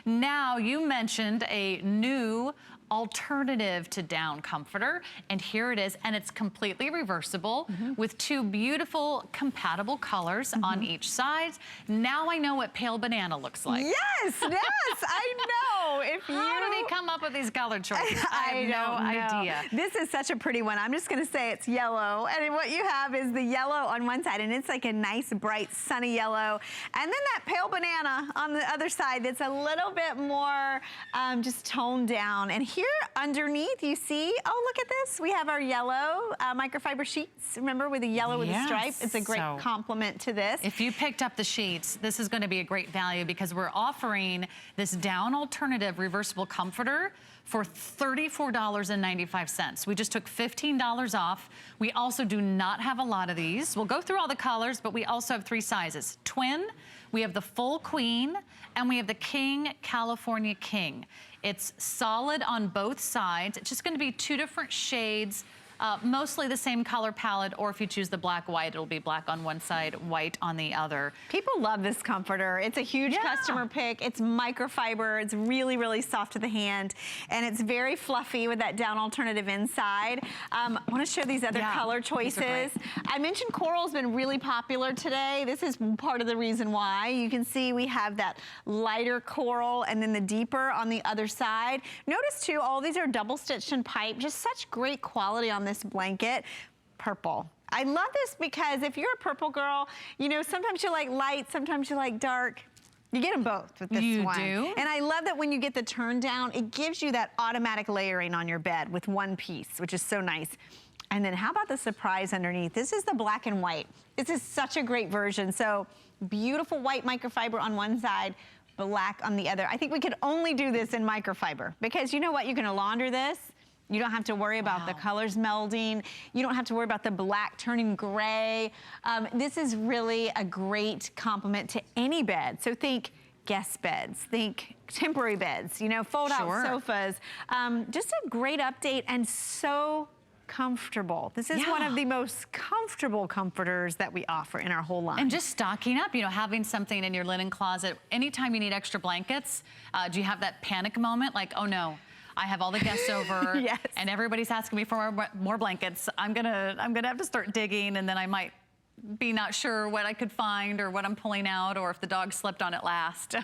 Now, you mentioned a new alternative to down comforter, and here it is, and it's completely reversible with 2 beautiful compatible colors on each side. Now I know what pale banana looks like. Yes, I know. How did he come up with these color choices? I have no idea. This is such a pretty one. I'm just going to say it's yellow, and what you have is the yellow on one side, and it's like a nice, bright, sunny yellow, and then that pale banana on the other side that's a little bit more just toned down. And here underneath, you see, oh, look at this. We have our yellow microfiber sheets. Remember, with the yellow with the stripe? It's a great complement to this. If you picked up the sheets, this is going to be a great value because we're offering this down alternative reversible comforter for $34.95. We just took $15 off. We also do not have a lot of these. We'll go through all the colors, but we also have 3 sizes. Twin, we have the full queen, and we have the king, California king. It's solid on both sides. It's just gonna be 2 different shades, mostly the same color palette, or if you choose the black white, it'll be black on one side, white on the other. People love this comforter. It's a huge customer pick. It's microfiber. It's really, really soft to the hand, and it's very fluffy with that down alternative inside. I want to show these other color choices. I mentioned coral's been really popular today. This is part of the reason why. You can see we have that lighter coral and then the deeper on the other side. Notice too, all these are double stitched in pipe. Just such great quality on this blanket. Purple. I love this because if you're a purple girl, you know, sometimes you like light, sometimes you like dark. You get them both with this one. You do. And I love that when you get the turn down, it gives you that automatic layering on your bed with one piece, which is so nice. And then how about the surprise underneath? This is the black and white. This is such a great version. So beautiful white microfiber on one side, black on the other. I think we could only do this in microfiber because you know what? You're gonna launder this. You don't have to worry about the colors melding. You don't have to worry about the black turning gray. This is really a great complement to any bed. So think guest beds, think temporary beds, you know, fold out sofas. Just a great update and so comfortable. This is one of the most comfortable comforters that we offer in our whole line. And just stocking up, you know, having something in your linen closet. Anytime you need extra blankets, do you have that panic moment like, oh no, I have all the guests over and everybody's asking me for more blankets. I'm gonna have to start digging, and then I might be not sure what I could find or what I'm pulling out, or if the dog slept on it last.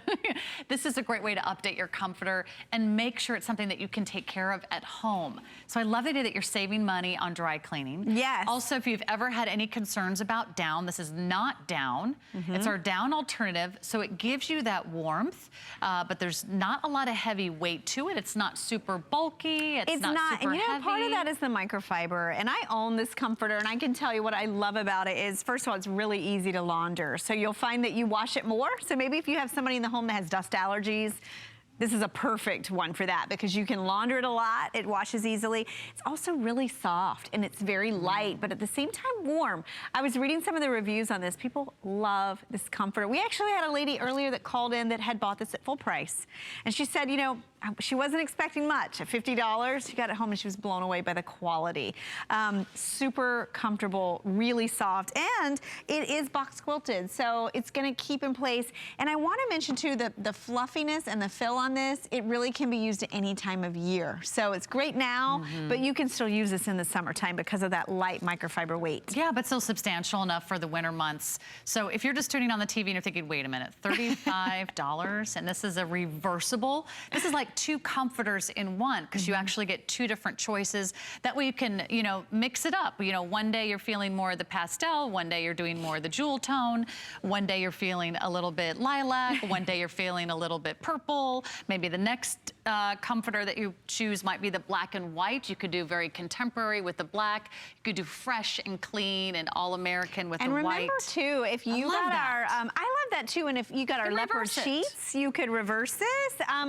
This is a great way to update your comforter and make sure it's something that you can take care of at home. So I love the idea that you're saving money on dry cleaning. Yes. Also, if you've ever had any concerns about down, this is not down. It's our down alternative, so it gives you that warmth, but there's not a lot of heavy weight to it. It's not super bulky. It's not super and you know, heavy. part of that is the microfiber, and I own this comforter, and I can tell you what I love about it is, first of all, it's really easy to launder. So you'll find that you wash it more. So maybe if you have somebody in the home that has dust allergies, this is a perfect one for that because you can launder it a lot. It washes easily. It's also really soft and it's very light, but at the same time warm. I was reading some of the reviews on this. People love this comforter. We actually had a lady earlier that called in that had bought this at full price. And she said, you know, she wasn't expecting much. At $50, she got it home and she was blown away by the quality. Super comfortable, really soft, and it is box quilted, so it's gonna keep in place. And I wanna mention too, the fluffiness and the fill on this, it really can be used at any time of year. So it's great now, but you can still use this in the summertime because of that light microfiber weight. Yeah, but still substantial enough for the winter months. So if you're just tuning on the TV and you're thinking, wait a minute, $35, and this is a reversible, this is like 2 comforters in one because you actually get 2 different choices. That way you can, you know, mix it up. You know, one day you're feeling more of the pastel, one day you're doing more of the jewel tone, one day you're feeling a little bit lilac, one day you're feeling a little bit purple. Maybe the next comforter that you choose might be the black and white. You could do very contemporary with the black. You could do fresh and clean and all American with the white. And remember too, if you got our, I love that too, and if you got our leopard sheets, you could reverse this.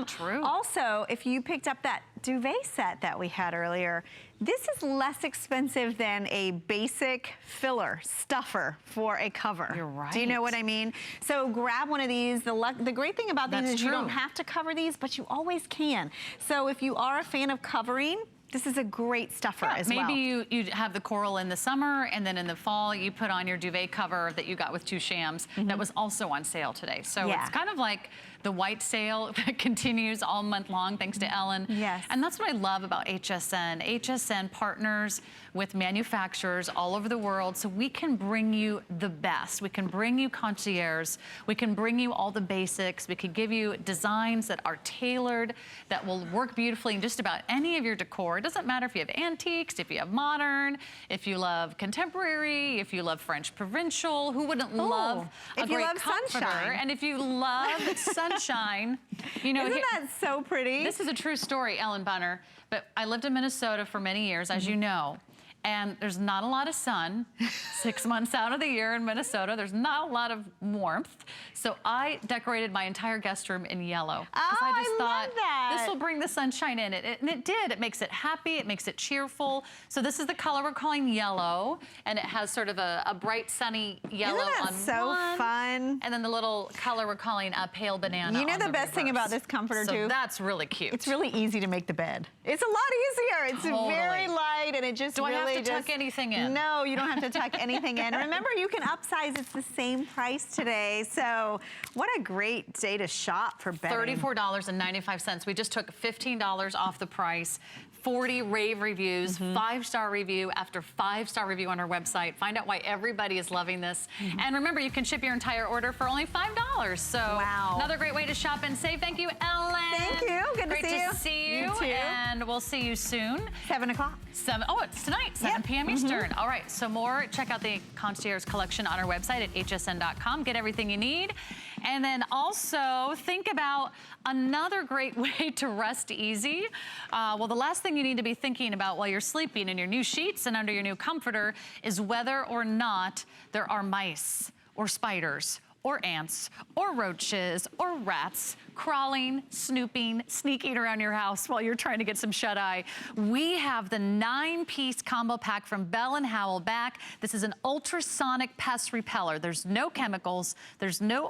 True. Also, if you picked up that duvet set that we had earlier, this is less expensive than a basic filler stuffer for a cover. You're right. Do you know what I mean? So grab one of these. The great thing about these is you don't have to cover these, but you always can. So if you are a fan of covering, this is a great stuffer as well. Maybe you have the coral in the summer, and then in the fall you put on your duvet cover that you got with 2 shams that was also on sale today. So it's kind of like the white sale that continues all month long, thanks to Ellen. Yes. And that's what I love about HSN. HSN partners with manufacturers all over the world, so we can bring you the best. We can bring you concierge. We can bring you all the basics. We can give you designs that are tailored, that will work beautifully in just about any of your decor. It doesn't matter if you have antiques, if you have modern, if you love contemporary, if you love French provincial. Who wouldn't love a great comforter? Sunshine. And if you love sunshine. sunshine. You know, isn't that so pretty? This is a true story, Ellen Bunner. But I lived in Minnesota for many years, as you know. And there's not a lot of sun 6 months out of the year in Minnesota. There's not a lot of warmth. So I decorated my entire guest room in yellow. Oh, I just thought, love that. this will bring the sunshine in. And it did. It makes it happy. It makes it cheerful. So this is the color we're calling yellow. And it has sort of a bright, sunny yellow Isn't that on so one. fun? And then the little color we're calling a pale banana. You know on the best thing about reverse. this comforter, so too? That's really cute. It's really easy to make the bed. It's a lot easier. It's Totally. very light, and it just Do I really have to tuck anything in? No, you don't have to tuck anything in. Remember, you can upsize. It's the same price today. So what a great day to shop for bedding. $34.95. We just took $15 off the price. 40 rave reviews, 5-star review after 5-star review on our website. Find out why everybody is loving this. And remember, you can ship your entire order for only $5. So another great way to shop and save. Thank you, Ellen. Thank you. Good great to see you. to see you. You too. And we'll see you soon. 7 o'clock. Oh, it's tonight, 7 p.m. Eastern. All right, so more. Check out the Concierge collection on our website at hsn.com. Get everything you need. And then also think about another great way to rest easy. Well, the last thing you need to be thinking about while you're sleeping in your new sheets and under your new comforter is whether or not there are mice or spiders or ants or roaches or rats crawling, snooping, sneaking around your house while you're trying to get some shut-eye. We have the 9-piece combo pack from Bell & Howell back. This is an ultrasonic pest repeller. There's no chemicals, there's no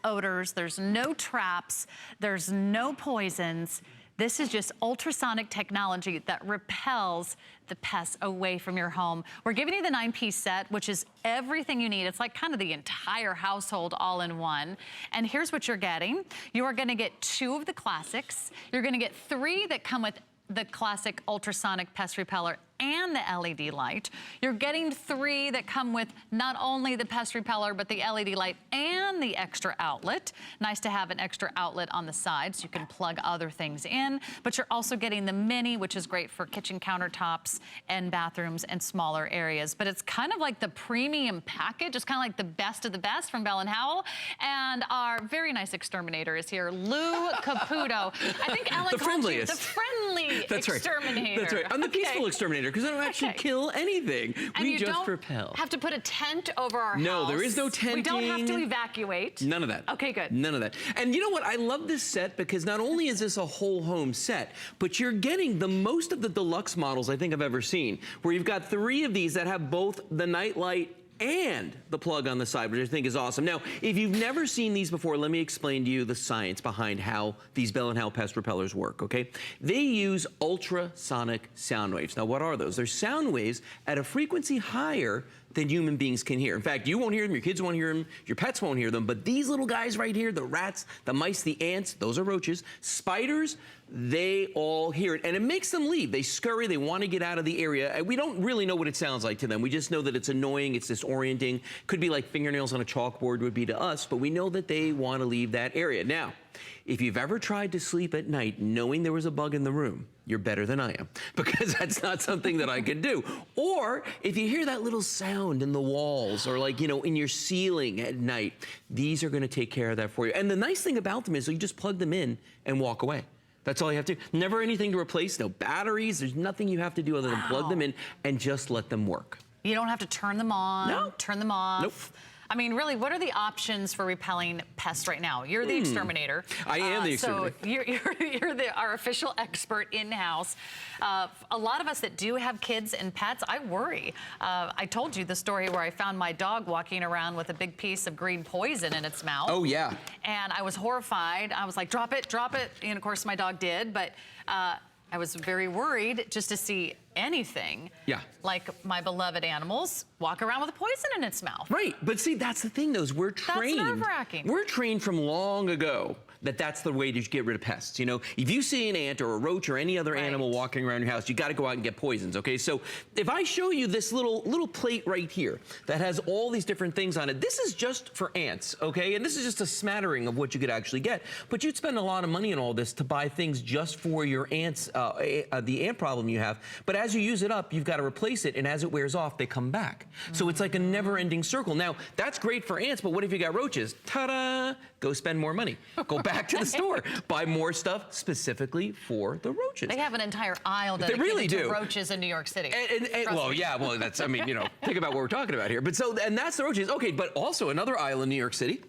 odors, there's no traps, there's no poisons. This is just ultrasonic technology that repels the pests away from your home. We're giving you the 9-piece set, which is everything you need. It's like kind of the entire household all in one. And here's what you're getting. You are gonna get 2 of the classics. You're gonna get 3 that come with the classic ultrasonic pest repeller and the LED light. You're getting 3 that come with not only the pest repeller, but the LED light and the extra outlet. Nice to have an extra outlet on the side so you can plug other things in, but you're also getting the mini, which is great for kitchen countertops and bathrooms and smaller areas. But it's kind of like the premium package. It's kind of like the best of the best from Bell & Howell. And our very nice exterminator is here, Lou Caputo. I think Ellen the called friendliest. you the friendly That's exterminator. Right. That's right. I'm the peaceful exterminator because I don't actually kill anything. And we just don't repel. Have to put a tent over our house. No, there is no tenting. We don't have to evacuate. None of that. Okay, good. None of that. And you know what? I love this set because not only is this a whole home set, but you're getting the most of the deluxe models I think I've ever seen, where you've got 3 of these that have both the night light and the plug on the side, which I think is awesome. Now, if you've never seen these before, let me explain to you the science behind how these Bell & Howell pest repellers work, okay? They use ultrasonic sound waves. Now, what are those? They're sound waves at a frequency higher than human beings can hear. In fact, you won't hear them, your kids won't hear them, your pets won't hear them, but these little guys right here, the rats, the mice, the ants, those are roaches, spiders, they all hear it, and it makes them leave. They scurry, they want to get out of the area. We don't really know what it sounds like to them. We just know that it's annoying, it's disorienting. Could be like fingernails on a chalkboard would be to us, but we know that they want to leave that area. Now, if you've ever tried to sleep at night knowing there was a bug in the room, you're better than I am, because that's not something that I can do. Or if you hear that little sound in the walls or like, you know, in your ceiling at night, these are gonna take care of that for you. And the nice thing about them is you just plug them in and walk away. That's all you have to do. Never anything to replace, no batteries, there's nothing you have to do other than plug them in and just let them work. You don't have to turn them on, turn them off. Nope. I mean, really, what are the options for repelling pests right now? You're the exterminator. I am the exterminator. So you're our official expert in-house. A lot of us that do have kids and pets, I worry. I told you the story where I found my dog walking around with a big piece of green poison in its mouth. Oh, yeah. And I was horrified. I was like, drop it, drop it. And of course, my dog did, but I was very worried just to see anything like my beloved animals walk around with a poison in its mouth. Right, but see, that's the thing, though, is we're trained. That's nerve-wracking. We're trained from long ago that that's the way to get rid of pests. You know, if you see an ant or a roach or any other animal walking around your house, you got to go out and get poisons, okay? So if I show you this little plate right here that has all these different things on it, this is just for ants, okay? And this is just a smattering of what you could actually get. But you'd spend a lot of money on all this to buy things just for your ants, the ant problem you have. But as you use it up, you've got to replace it, and as it wears off, they come back. So it's like a never-ending circle. Now, that's great for ants, but what if you got roaches? Ta-da! go spend more money. Go back to the store, buy more stuff specifically for the roaches. They have an entire aisle dedicated really to do. roaches in New York City. Well, yeah, well, that's, I mean, you know, think about what we're talking about here. But so, and that's the roaches. Okay, but also another aisle in New York City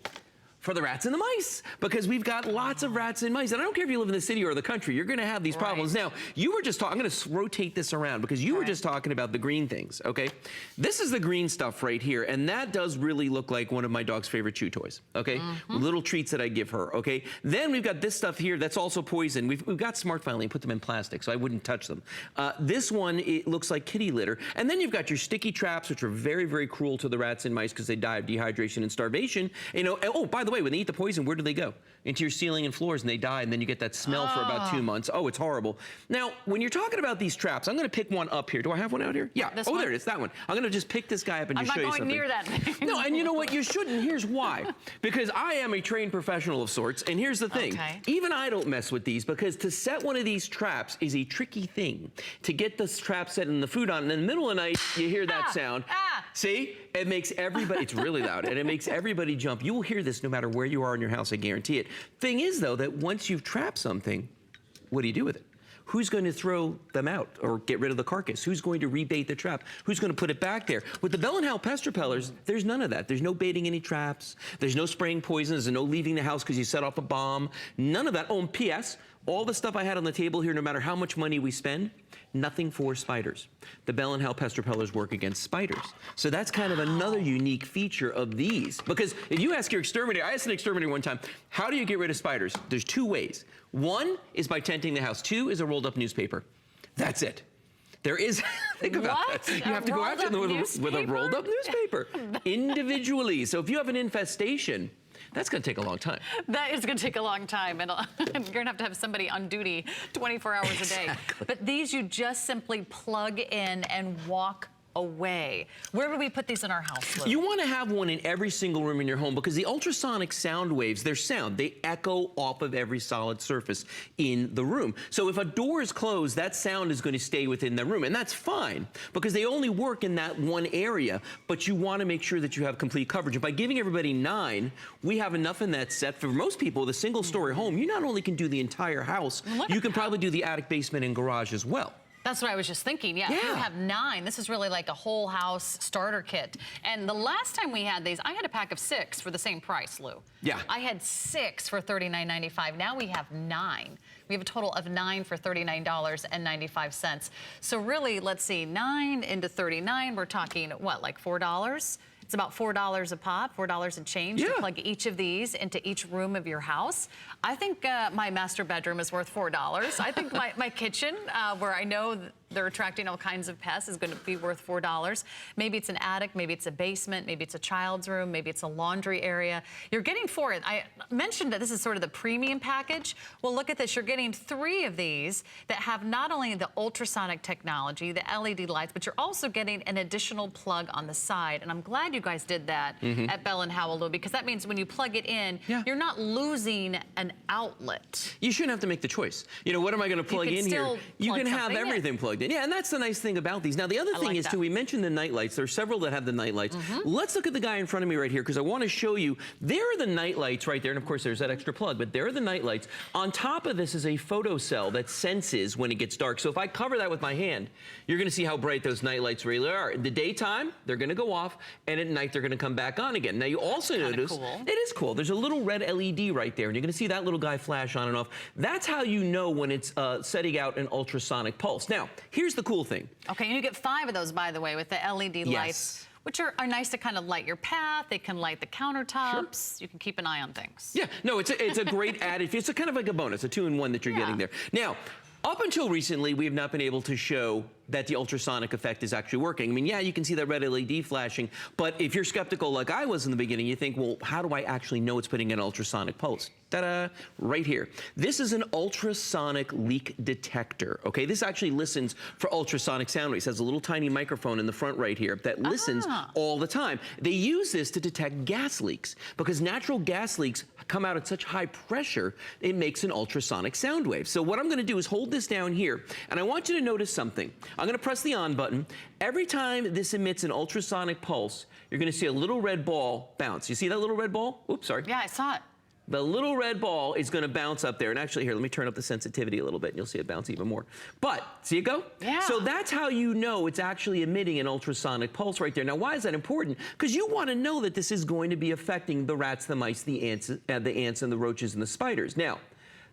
for the rats and the mice, because we've got lots of rats and mice. And I don't care if you live in the city or the country, you're gonna have these problems. Now, you were just talking, I'm gonna rotate this around because you were just talking about the green things, okay? This is the green stuff right here, and that does really look like one of my dog's favorite chew toys, okay? Little treats that I give her, okay? Then we've got this stuff here that's also poison. We've got Smart Filing, put them in plastic, so I wouldn't touch them. This one, it looks like kitty litter. And then you've got your sticky traps, which are very, very cruel to the rats and mice because they die of dehydration and starvation. You know, oh, by the way, when they eat the poison, where do they go? Into your ceiling and floors, and they die, and then you get that smell for about 2 months. Oh, it's horrible. Now, when you're talking about these traps, I'm gonna pick one up here. Do I have one out here? Yeah, this there it is, that one. I'm gonna just pick this guy up and just show you something. I'm not going near that thing. No, and you know what? You shouldn't. Here's why. Because I am a trained professional of sorts, and here's the thing. Even I don't mess with these, because to set one of these traps is a tricky thing. To get this trap set in the food on, and in the middle of the night, you hear that sound. See? It makes everybody, it's really loud, and it makes everybody jump. You will hear this no matter where you are in your house, I guarantee it. Thing is, though, that once you've trapped something, what do you do with it? Who's going to throw them out or get rid of the carcass? Who's going to rebait the trap? Who's going to put it back there? With the Bell & Howell pest repellers, there's none of that. There's no baiting any traps. There's no spraying poisons. There's no leaving the house because you set off a bomb. None of that. Oh, and P.S., all the stuff I had on the table here, no matter how much money we spend, nothing for spiders. The Bell & Howell pest repellers work against spiders. So that's kind of another unique feature of these. Because if you ask your exterminator, I asked an exterminator one time, how do you get rid of spiders? There's 2 ways. One is by tenting the house. 2 is a rolled up newspaper. That's it. There is, think about that. You have to go after them with a rolled up newspaper individually. So if you have an infestation, that's going to take a long time. That is going to take a long time, and you're going to have somebody on duty 24 hours a day. But these you just simply plug in and walk away. Where would we put these in our house, Lou? You want to have one in every single room in your home because the ultrasonic sound waves, they're sound. They echo off of every solid surface in the room. So if a door is closed, that sound is going to stay within the room, and that's fine because they only work in that one area, but you want to make sure that you have complete coverage. And by giving everybody 9, we have enough in that set. For most people with a single-story home, you not only can do the entire house, you can probably do the attic, basement, and garage as well. That's what I was just thinking. Yeah, if you have 9, this is really like a whole house starter kit. And the last time we had these, I had a pack of 6 for the same price, Lou. Yeah. I had 6 for $39.95. Now we have 9. We have a total of 9 for $39.95. So really, let's see, 9 into 39, we're talking, what, like $4? It's about $4 a pop, $4 and change to plug each of these into each room of your house. I think my master bedroom is worth $4. I think my kitchen, where I know they're attracting all kinds of pests, is going to be worth $4. Maybe it's an attic, maybe it's a basement, maybe it's a child's room, maybe it's a laundry area. You're getting 4. I mentioned that this is sort of the premium package. Well, look at this. You're getting 3 of these that have not only the ultrasonic technology, the LED lights, but you're also getting an additional plug on the side. And I'm glad you guys did that at Bell & Howell, Lou, because that means when you plug it in, you're not losing an outlet. You shouldn't have to make the choice. You know, what am I going to plug in here? You can have everything plugged in. Yeah, and that's the nice thing about these. Now, the other thing is, too, we mentioned the night lights. There are several that have the night lights. Let's look at the guy in front of me right here, because I want to show you. There are the night lights right there, and of course, there's that extra plug, but there are the night lights. On top of this is a photo cell that senses when it gets dark. So if I cover that with my hand, you're going to see how bright those night lights really are. In the daytime, they're going to go off, and at night, they're going to come back on again. Now, you also notice, it is cool. There's a little red LED right there, and you're going to see that little guy flash on and off. That's how you know when it's setting out an ultrasonic pulse. Now, here's the cool thing. Okay, and you get 5 of those, by the way, with the LED lights, which are nice to kind of light your path. They can light the countertops. You can keep an eye on things. Yeah, no, it's a great added feature. It's kind of like a bonus, a 2-in-1 that you're getting there. Now, up until recently, we have not been able to show that the ultrasonic effect is actually working. I mean, yeah, you can see that red LED flashing, but if you're skeptical like I was in the beginning, you think, well, how do I actually know it's putting an ultrasonic pulse? Ta-da, right here. This is an ultrasonic leak detector, okay? This actually listens for ultrasonic sound waves. It has a little tiny microphone in the front right here that listens all the time. They use this to detect gas leaks because natural gas leaks come out at such high pressure, it makes an ultrasonic sound wave. So what I'm gonna do is hold this down here, and I want you to notice something. I'm gonna press the on button. Every time this emits an ultrasonic pulse, you're gonna see a little red ball bounce. You see that little red ball? Oops, sorry. Yeah, I saw it. the little red ball is going to bounce up there. And actually, here, let me turn up the sensitivity a little bit, and you'll see it bounce even more. But, see it go? Yeah. So that's how you know it's actually emitting an ultrasonic pulse right there. Now, why is that important? Because you want to know that this is going to be affecting the rats, the mice, the ants, and the roaches, and the spiders. Now,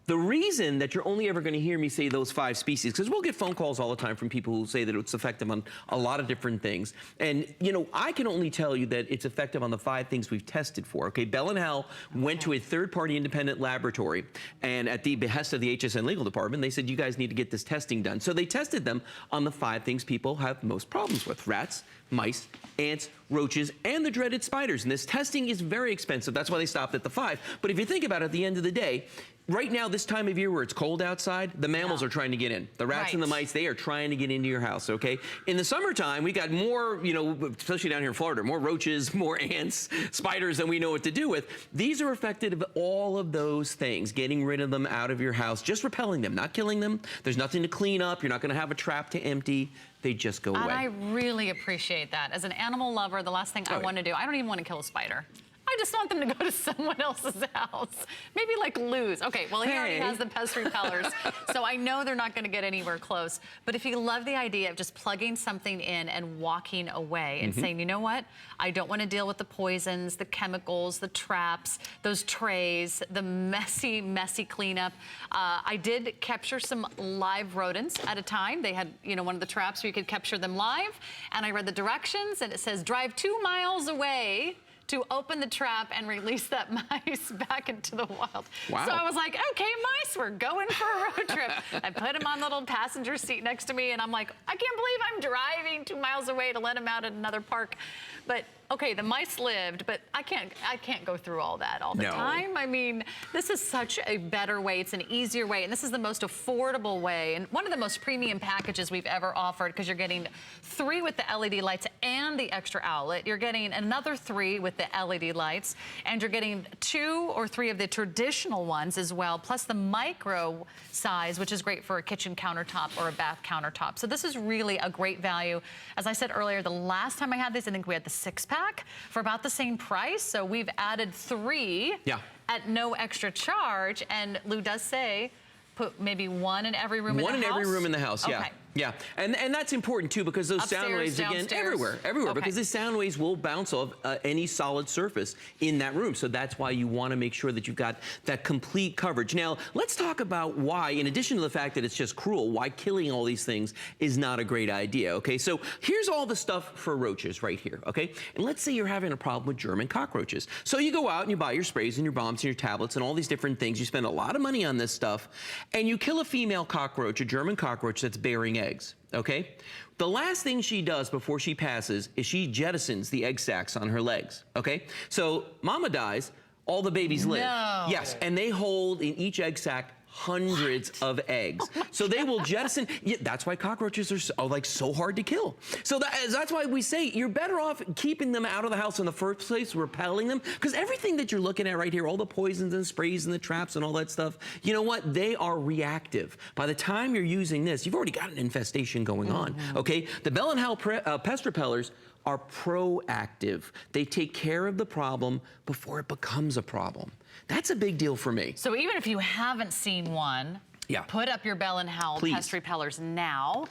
the reason that you're only ever going to hear me say those 5 species, because we'll get phone calls all the time from people who say that it's effective on a lot of different things. And, you know, I can only tell you that it's effective on the 5 things we've tested for. Okay, Bell and Howell went to a third-party independent laboratory, and at the behest of the HSN legal department, they said, you guys need to get this testing done. So they tested them on the 5 things people have most problems with: rats, mice, ants, roaches, and the dreaded spiders. And this testing is very expensive. That's why they stopped at the 5. But if you think about it, at the end of the day, right now, this time of year where it's cold outside, the mammals are trying to get in. The rats and the mice, they are trying to get into your house, okay? In the summertime, we got more, you know, especially down here in Florida, more roaches, more ants, spiders than we know what to do with. These are effective of all of those things, getting rid of them out of your house, just repelling them, not killing them. There's nothing to clean up. You're not going to have a trap to empty. They just go away. And I really appreciate that. As an animal lover, the last thing I want to do, I don't even want to kill a spider. I just want them to go to someone else's house. Maybe like Lou's. Okay, well, he already has the pest repellers, so I know they're not going to get anywhere close. But if you love the idea of just plugging something in and walking away and saying, you know what, I don't want to deal with the poisons, the chemicals, the traps, those trays, the messy, messy cleanup. I did capture some live rodents at a time. They had, you know, one of the traps where you could capture them live, and I read the directions, and it says, drive 2 miles away to open the trap and release that mice back into the wild. Wow. So I was like, okay, mice, we're going for a road trip. I put them on the little passenger seat next to me, and I'm like, I can't believe I'm driving 2 miles away to let them out at another park. But okay, the mice lived, but I can't go through all that all the time. I mean, this is such a better way. It's an easier way, and this is the most affordable way, and one of the most premium packages we've ever offered, because you're getting 3 with the LED lights and the extra outlet. You're getting another 3 with the LED lights, and you're getting 2 or 3 of the traditional ones as well, plus the micro size, which is great for a kitchen countertop or a bath countertop. So this is really a great value. As I said earlier, the last time I had this, I think we had the 6-pack for about the same price. So we've added 3 at no extra charge. And Lou does say, put maybe 1 in every room in the house? 1 in every room in the house, yeah. Okay. Yeah, and that's important too, because those Upstairs, sound waves, again, downstairs. everywhere, because these sound waves will bounce off any solid surface in that room. So that's why you want to make sure that you've got that complete coverage. Now, let's talk about why, in addition to the fact that it's just cruel, why killing all these things is not a great idea, okay? So here's all the stuff for roaches right here, okay? And let's say you're having a problem with German cockroaches. So you go out and you buy your sprays and your bombs and your tablets and all these different things. You spend a lot of money on this stuff, and you kill a female cockroach, a German cockroach that's bearing eggs, okay? The last thing she does before she passes is she jettisons the egg sacs on her legs, okay? So mama dies, all the babies live. No. Yes, and they hold in each egg sac hundreds of eggs. So they will jettison. Yeah, that's why cockroaches are like so hard to kill. So that's why we say you're better off keeping them out of the house in the first place, repelling them, because everything that you're looking at right here, all the poisons and sprays and the traps and all that stuff, you know what? They are reactive. By the time you're using this, you've already got an infestation going on, okay? The Bell & Howell pest repellers are proactive. They take care of the problem before it becomes a problem. That's a big deal for me. So even if you haven't seen one, put up your Bell & Howell pest repellers now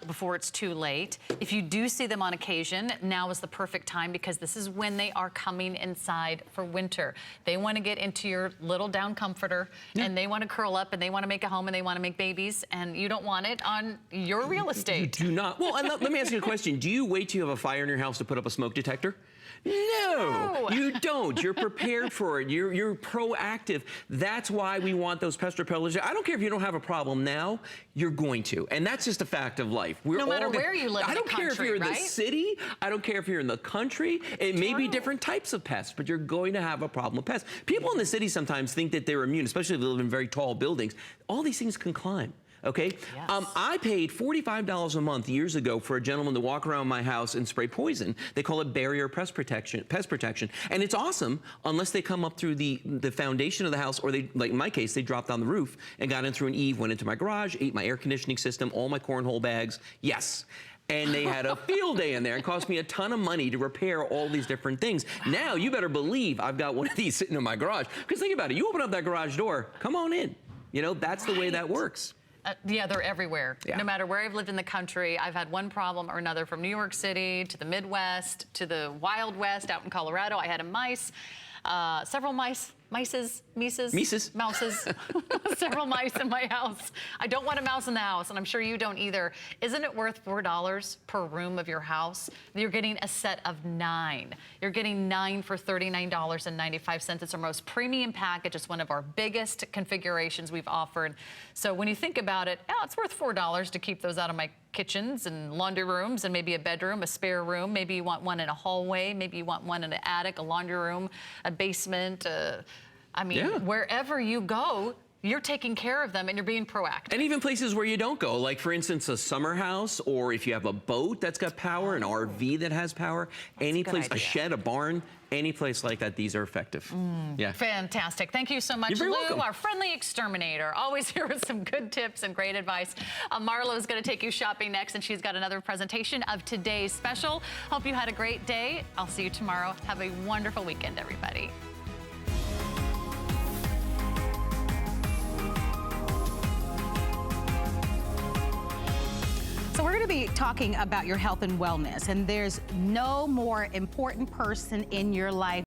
before it's too late. If you do see them on occasion, now is the perfect time, because this is when they are coming inside for winter. They want to get into your little down comforter, and they want to curl up, and they want to make a home, and they want to make babies, and you don't want it on your real estate. You do not. Well, and let me ask you a question. Do you wait till you have a fire in your house to put up a smoke detector? No, you don't. You're prepared for it. You're proactive. That's why we want those pest repellers. I don't care if you don't have a problem now, you're going to. And that's just a fact of life. No matter where you live in the country, I don't care if you're in the city. I don't care if you're in the country. It may be different types of pests, but you're going to have a problem with pests. People in the city sometimes think that they're immune, especially if they live in very tall buildings. All these things can climb. Okay, I paid $45 a month years ago for a gentleman to walk around my house and spray poison. They call it barrier pest protection, and it's awesome unless they come up through the foundation of the house, or they, like in my case, they dropped on the roof and got in through an eave, went into my garage, ate my air conditioning system, all my cornhole bags. Yes. and they had a field day in there and cost me a ton of money to repair all these different things. Now, you better believe I've got one of these sitting in my garage. Because think about it, you open up that garage door, come on in. You know, that's the way that works. Yeah, they're everywhere. Yeah. No matter where I've lived in the country, I've had one problem or another, from New York City to the Midwest to the Wild West out in Colorado. I had a mice, several mouses, several mice in my house. I don't want a mouse in the house, and I'm sure you don't either. Isn't it worth $4 per room of your house? You're getting a set of 9. You're getting 9 for $39.95. It's our most premium package. It's one of our biggest configurations we've offered. So when you think about it, yeah, it's worth $4 to keep those out of my kitchens and laundry rooms, and maybe a bedroom, a spare room. Maybe you want one in a hallway. Maybe you want one in an attic, a laundry room, a basement. I mean, wherever you go, you're taking care of them and you're being proactive. And even places where you don't go, like for instance, a summer house, or if you have a boat that's got power, an RV that has power, any place, a shed, a barn, any place like that, these are effective. Yeah. Fantastic. Thank you so much, You're very Lou, welcome. our friendly exterminator. Always here with some good tips and great advice. Marlo is going to take you shopping next, and she's got another presentation of today's special. Hope you had a great day. I'll see you tomorrow. Have a wonderful weekend, everybody. So we're going to be talking about your health and wellness, and there's no more important person in your life